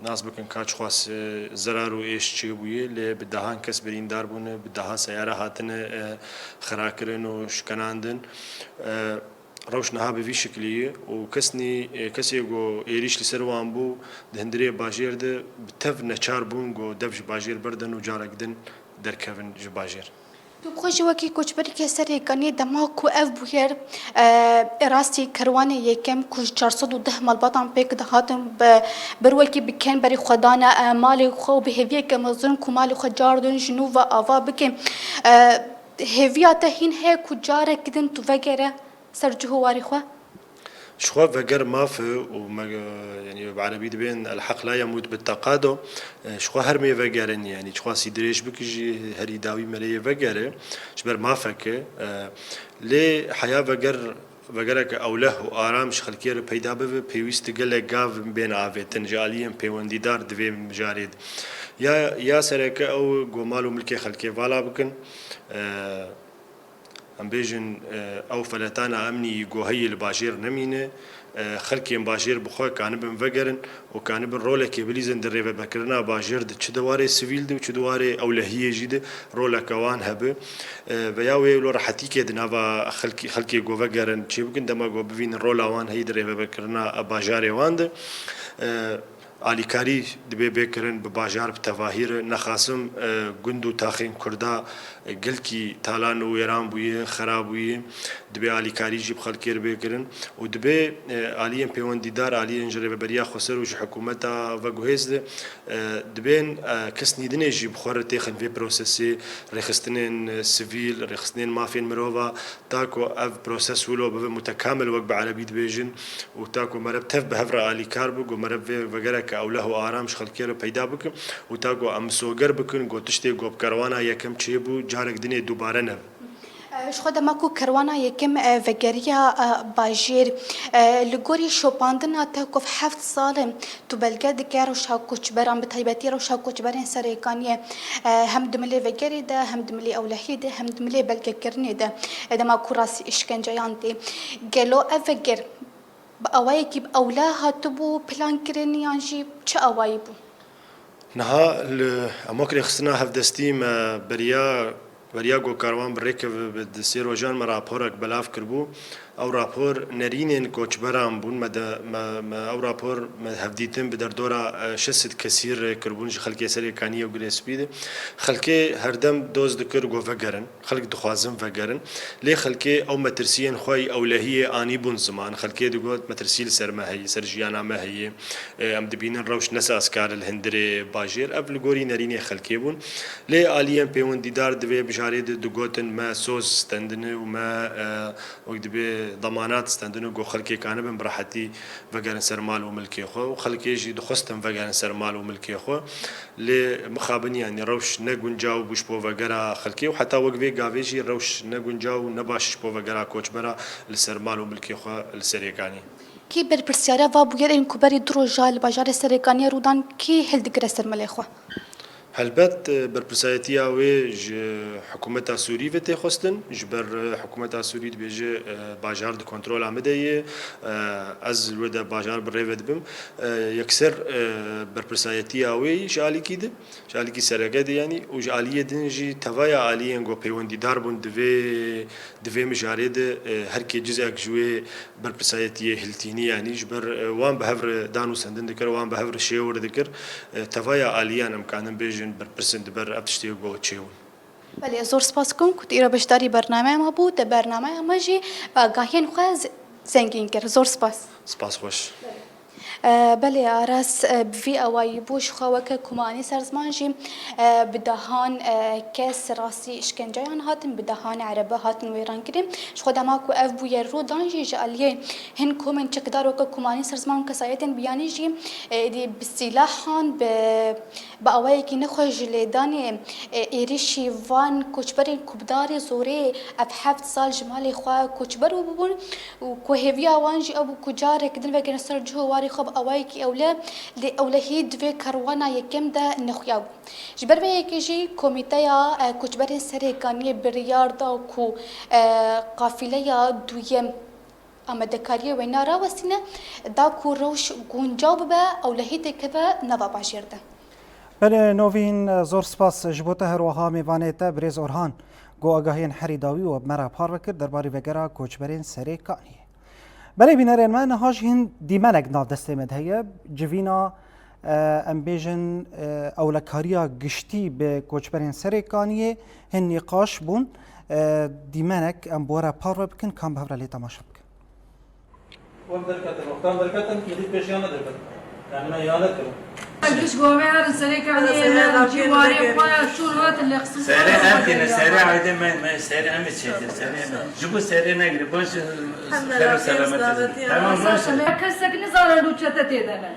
ناس بكن كاچ خاص زرارو ايش تشيبوي ل بدهان كسبرين داربون بدها سياره هاتن خراكرن وشكناندن روشنها بوي شكليه وكسني كسيغو ايريش لسروان بو دهندري باجير ده بتف نچاربون گو دبج باجير بردن وجارقدن دركفن جباجير خوش وکی کوچبری که سرکانی دما کو اف بویر راستی کروانی یکم کوش 410 مال باطن پیک دهاتم بروکی بکن بری خدانا مال خو به هویه که مزون کو مال خو جاردن جنو و آوا بکن هویات هین هی کو جاره کدن تو وگره سر جهواری خو شخوا فقر ما في يعني بعربي بين الحق لا يموت بالتقادم شخوا هرمي فقرن يعني شخوا سيدريش بكجي هري داوي ملي فقره شبر ما فك لي حياة فقرك أوله وآرام شخلكير بيدا بف بيوست قل قاف بين عافيتن جاليا بيوندي دار دوي مجاريد يا سرك أو قمالو ملكي خلكي فالا بكن ام بیژن او فلتانا امنی گوهی الباجیر نمینه خلکی باجیر بخواه کانبن وگرن و کانبن روله که بلیزن در ریوه بکرنا باجیر ده چه دواره سویل ده و چه دواره اولهیه جیده روله کوان هبه و یا ویلو راحتی که دنوا خلکی گو وگرن چه بکن دما گو ببین روله وان هی در ریوه بکرنا باجاره وان ده آلیکاری دبی بکرن به باجار به تواهیر نخاسم گندو تاخین کردا گلکی تالان و ایران بویه خراب بویه دبی آلیکاری جیب خالکیر بکرن و دبی آلیم پیوندیدار آلیم جرب بریا خسر وش حکومت و جهاز دبین کس نیدنی جیب خورد تخن في پروسسی رخصتنین سیویل رخصتنین مافین مروفا تاکو اف پروسس ولو به متکامل وقت بعربی دبیجن و تاکو مرب تف به هفر آلیکار بگو مرب وگرک اوله آرامش خلکیر پیدا بکن و تاکو ام سوگر بکن گوتشتی گوب کروانا یکم چی بو جارک دنی دوباره نب خود ماکو کروانا یکم وگریا باجیر لگوری شوپاندنا تاکوف 7 سال تو بلگه دکه روشا کوچبران به تایبتی روشا کوچبران سرکانیه هم دملی وگری ده هم دملی اولهی ده هم دملی بلگه کرنی ده ماکو راسی اشکنجایان ده گلو افگر با اوایی که اولاها تبو پلان کرنی آنجی چه اوایی بو؟ نها اماکن خستنا هفدستیم بریا گو کاروان برکه به سیر و جان مراپورک بلاف کربو او راپور نرینن کوچبران بون او راپور هفدیتم به در دورا شست کثیر کربون خلک سری کانیه و گریسپید خلک هر دم دوز دکر گو وگرن خلک دخوازم وگرن لی خلک او مترسین خوای اولهیه آنی بون زمان خلک دگوت مترسیل سرمهی سرجیانا مهی ام دبینن روش نسا اسکار الهندره باجیر ابل گوری نرینه خلکی بون لی آلیم پیون دیدار دوی بجارید دگوتن ما سوز استندنه و ما وقت ضمانات استندنو جو خلقي كانبن براحتي فقان سرمال وملكي خو وخلقي يجي دخستم فقان سرمال وملكي خو لمخابني يعني روش نجونجاو بوش بو فقرا خلقي وحتى وقفي قافيجي روش نجونجاو نباش بو فقرا كوچبرا لسرمال وملكي خو السريقاني کی برپرسیاره و بویر این کوبری دروجال بازار سرکانی رودان کی هلدگره سرماله خو هلبت برپرسایتی اوی حکومت سوری و تخستن جبر حکومت سوری بیجه باجار د کنترل آمده از الوده باجار برید بم یکسر برپرسایتی اوی جالی کیده جالی کی سرگه یعنی و جالیه دنجی توای عالیه گو پیوندی دار بون دوی مجارد هر کی جزء جوی برپرسایتی هلتینی یعنی جبر وان به هفر دانو سندن دکر وان به هفر شیور دکر توای عالیه امکانم بیجه برپرسند بر ابتشتی گو چیون. بله زور سپاس کن که ایرا بشداری برنامه ما بود برنامه ما جی گاهین خواهد زنگین کرد زور سپاس. سپاس خوش. بله آراس بی اوایی بوش خواهد کمانی سرزمانجی بدهان کس راسی اشکنجایان هاتن بدهان عربه هاتن ویران کریم خود ما کو اف بوی رو دانجی جالیه هن کومن چکدار وک کمانی سرزمان کسایتن بیانی جی دی بسلاحان با اوایی کی نخوش لیدان ایریشی وان کوچبرین کوبدار زوره اف 7 سال جمالی خواه کوچبر و ببون و کوهویا وانجی ابو کجار کدن وگن سر جواری خب اوایی کی اوله لی اولهی دوی کروانا یکم ده نخیاب جبر به یکیجی کمیته یا کوچبر سرکانی بریار دا کو قافله یا دویم آمدکاری و اینا وسینه دا کو روش گونجاب به اولهی دکبه نوا باشیرده. بله نوین زور سپاس جبوته هر وها میوانیت بریز اورهان گو آگاهین حریداوی و مرا پار وکر درباری وگرا کوچبرین سرکانی. بله بینرین من هاش هن دیمنگ ناف دسته مدهیه جوینا امبیجن اولکاریا گشتی به کوچبرین سرکانیه هن نقاش بون دیمنگ ام بورا پار بکن کام بهور لی تماشا بکن. وام درکتن وقتام درکتن مدید پیشیان درکتن یعنی یادت کرد. ايش قوامي سريكاني جواري خويا شو هات اللي خصو سري أنتي سري عادي ما سري أمي تشيل سري جبوا سري نقدر بس خير وسلامة تمام ماشي كسك نزار لوتشتتي ده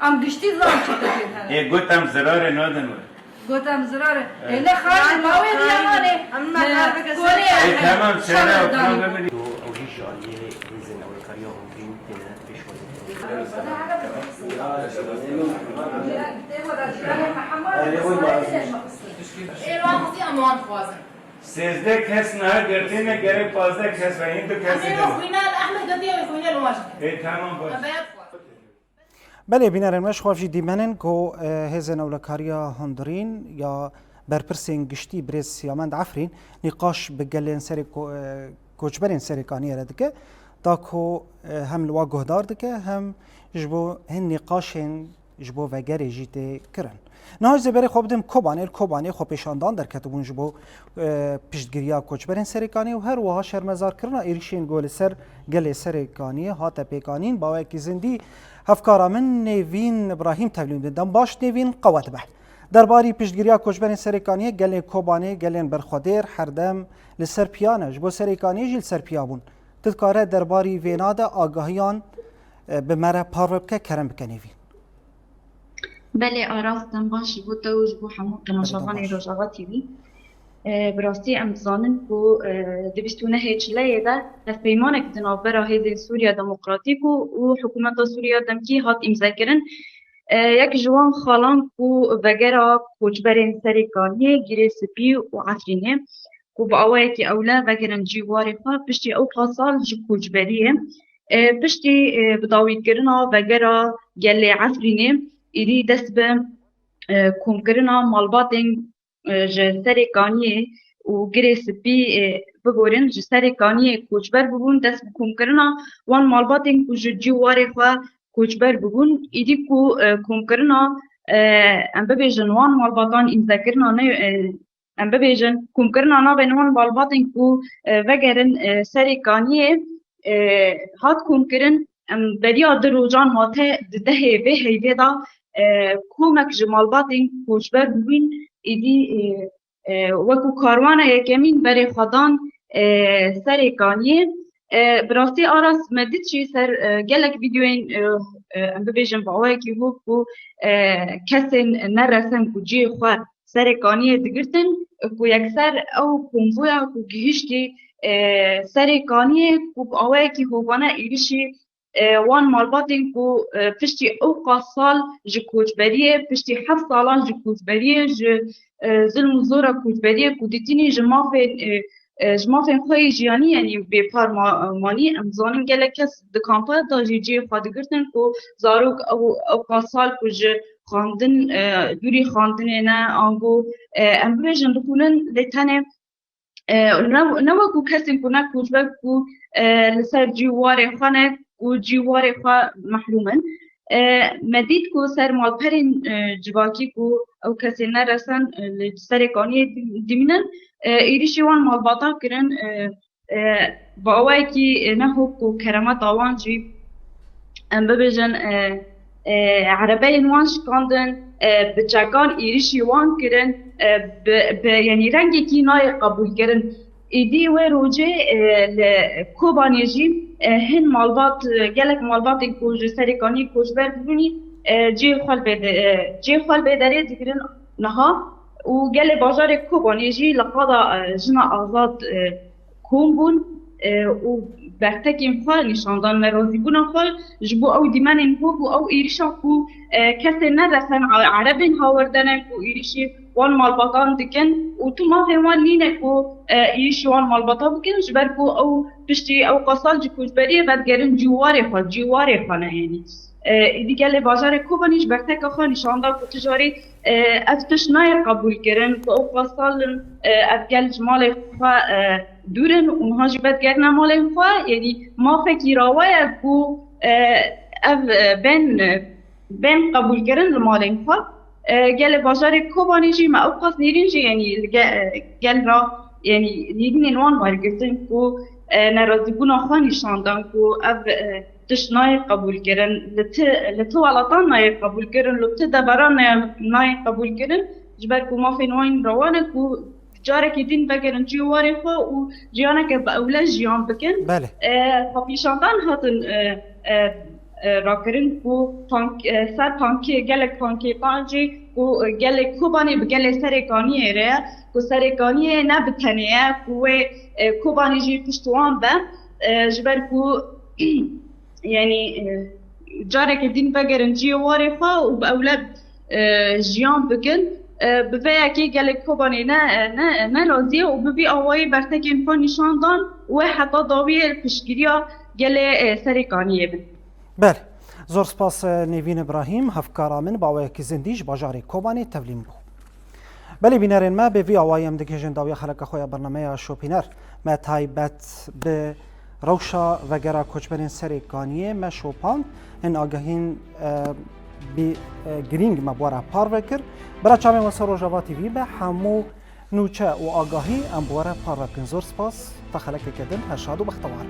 ام قشتي زار شتتي ده إيه قلت أم زرارة نودن قلت أم زرارة لا خارج ما وين يا ماني أم ما عارفك سري تمام سري وكم قبل أو هيش عليه إنزين أو الكريه ممكن تنهد في شوية ايوان خصي اموان خوازن 13 کس نه گردین گره 15 کس و این 2 کس دیگه. احمد قضيه ويخوينا الواجب. تمام باش. بله بینر مش خوافی دیمنن کو هزن اولکاریا هندرین یا برپرسین گشتی برز سیامند عفرین نقاش بگلین سری کوچبرین سری کانی ردکه تا کو هم لوا گهدار دکه هم جبو هن نقاشن جبو وگری جیت کرن نهاج زبری خوب دم کوبانی خوب پیشاندان در کتبون جبو پیشگیریا کوچبرین سری کانی و هر وها شرمزار کرنا ایریشین گول سر گل سری کانی هات پیکانین با کی زندی هفکارا من نوین ابراهیم تبلیم دادم باش نوین قوت به درباری پیشگیریا کوچبرین سریکانی گلین کوبانی گلین برخودیر هردم لسر پیانه جبو سریکانی جیل سر پیابون تذکاره درباری ویناده آگاهیان به مره پاروب که کرم بکنیوین بله آراستم باش بود و جبو همون قناشافان روجاوا تیوی براستی امزانن کو دبستونه هیچ لیده پیمانه که دنابرا هیزی سوریا دموکراتیک و حکومت سوریا دمکی هات امضا کردن یک جوان خالان کو وگرا کوچبرین سریکانی گیری سپی و عفرینه کو با اوه که اولا وگرن جیواری خواه پشتی او قاسال جو کوچبریه پشتی بداوید کرنا وگرا گلی عفرینه ایدی دست به کم کرنا مالباتین سریکانی و گیری سپی بگورن جو سریکانی کوچبر ببون دست بکم کرنا وان مالباتین کو جو جیواری خواه کوچبر ببون ایدی کو کم کرنا ام ببیجن وان مالباتان امضا کرنا نه ام ببیجن کم کرنا نه بین وان مالباتین کو وگرن سریکانی هات کم کرن ام بریا دروجان هاته ده به هیوی دا کومک جمالباتین کوچبر ببین ایدی وکو کاروانه یکمین بری خدان سریکانی براستی آراس مدید چی سر گلک ویدیوین ام ببیجن باوی که هو کو کسین نرسن کو جی خواه سریکانی دگرتن کو یکسر او کنبویا کو گهشتی سریکانی کو باوی که هو بانه ایریشی وان مالباتین کو پشتی او قاسال جی کوچبریه پشتی 7 سالان جی کوچبریه جی ظلم و زورا کوچبریه کو دیتینی جمافین خوی جیانی یعنی به پارمانی امزانن گله کس دکامپا دا جی خادگرتن کو زاروک او قاسال کو جی خاندن دوری خاندن نه آنگو ام بیجن دکونن لیتانه نو کو کسین کو نه کوچبر کو لسر جیوار خانه و جیوار خواه محرومن مدید کو سر مالپرین جواکی کو او کسی نرسن سریکانی دیمینن ایریشی وان مالباتا کرن با اوای کی نهو کو کرامت آوان جی ام ببیجن عربین وان شکاندن بچکان ایریشی وان کرن یعنی رنگی کی نای قبول کرن ایدی و روجه کوبانیجی هن مالبات گلک مالبات کوچ سریکانی کوچبر ببینی جی خال بداری دیگرن نها و گل بازار کوبانیجی لقادا جنا آزاد کوم بون و برتکیم خال نشاندان مرازی بونن خال جبو او دیمن هو بو او ایریشا کو کسی ندرسن عربین هاوردنن کو ایریشی وان مالباتان دکن و تو ما همان نینه کو ایریشی وان مالباتا بکن جبر کو او پشتی او قاسال جی کوچبریه بعد گرن جواره خانه یعنی ایدی گل بازار کوبانیش برتک خال نشاندان کو تجاری افتش نای قبول کرن کو او قاسال افگل جمال خواه دورن اونها جبت گرن مال خواه یعنی ما فکر راویه کو اف بین قبول کردن مال خواه گل بازار کوبانیجی ما اوقات نیرینجی یعنی گل را یعنی نیرین وان وارگرتن کو نرازی بونا خواه نشاندن کو اف تشنای قبول کردن لطو علطان نای قبول کردن لطو دبران نای قبول کردن جبر کو ما فی نوین روانه کو جاره که دین بگرن جیواری خواه و جیانه که با اوله جیان بکن بله خاپیشاندان هاتن را کرن کو سر پانکی گلک پانکی پانجی کو گلک کوبانی بگل سریکانی ره کو سریکانی نبتنیه کو کوبانی جی پشتوان به جبر کو یعنی جاره که دین بگرن جیواری خواه و با اوله جیان بکن بویاکی گله کوبانی نه رازیه و بوی آوایی برتکین خو نشاندان و حتی داوی پشگیریا گله سریکانیه بن. بله زور سپاس نیوین ابراهیم هفکارا من باوی که زندیش باجاری کوبانی تولیم بو. بله بینرین ما به وی آوایی هم دیگه جنداوی خلق خوی برنامه شوپینر ما تایبت به روشا وگرا کچبرین سریکانیه ما شوپاند ان آگهین بی گرینگ مبورا پار وکر برای چامه واسه روجاوا تیوی به همو نوچه و آگاهی ام بورا پار وکن زور سپاس تا خلق کدن هر شاد و بختوار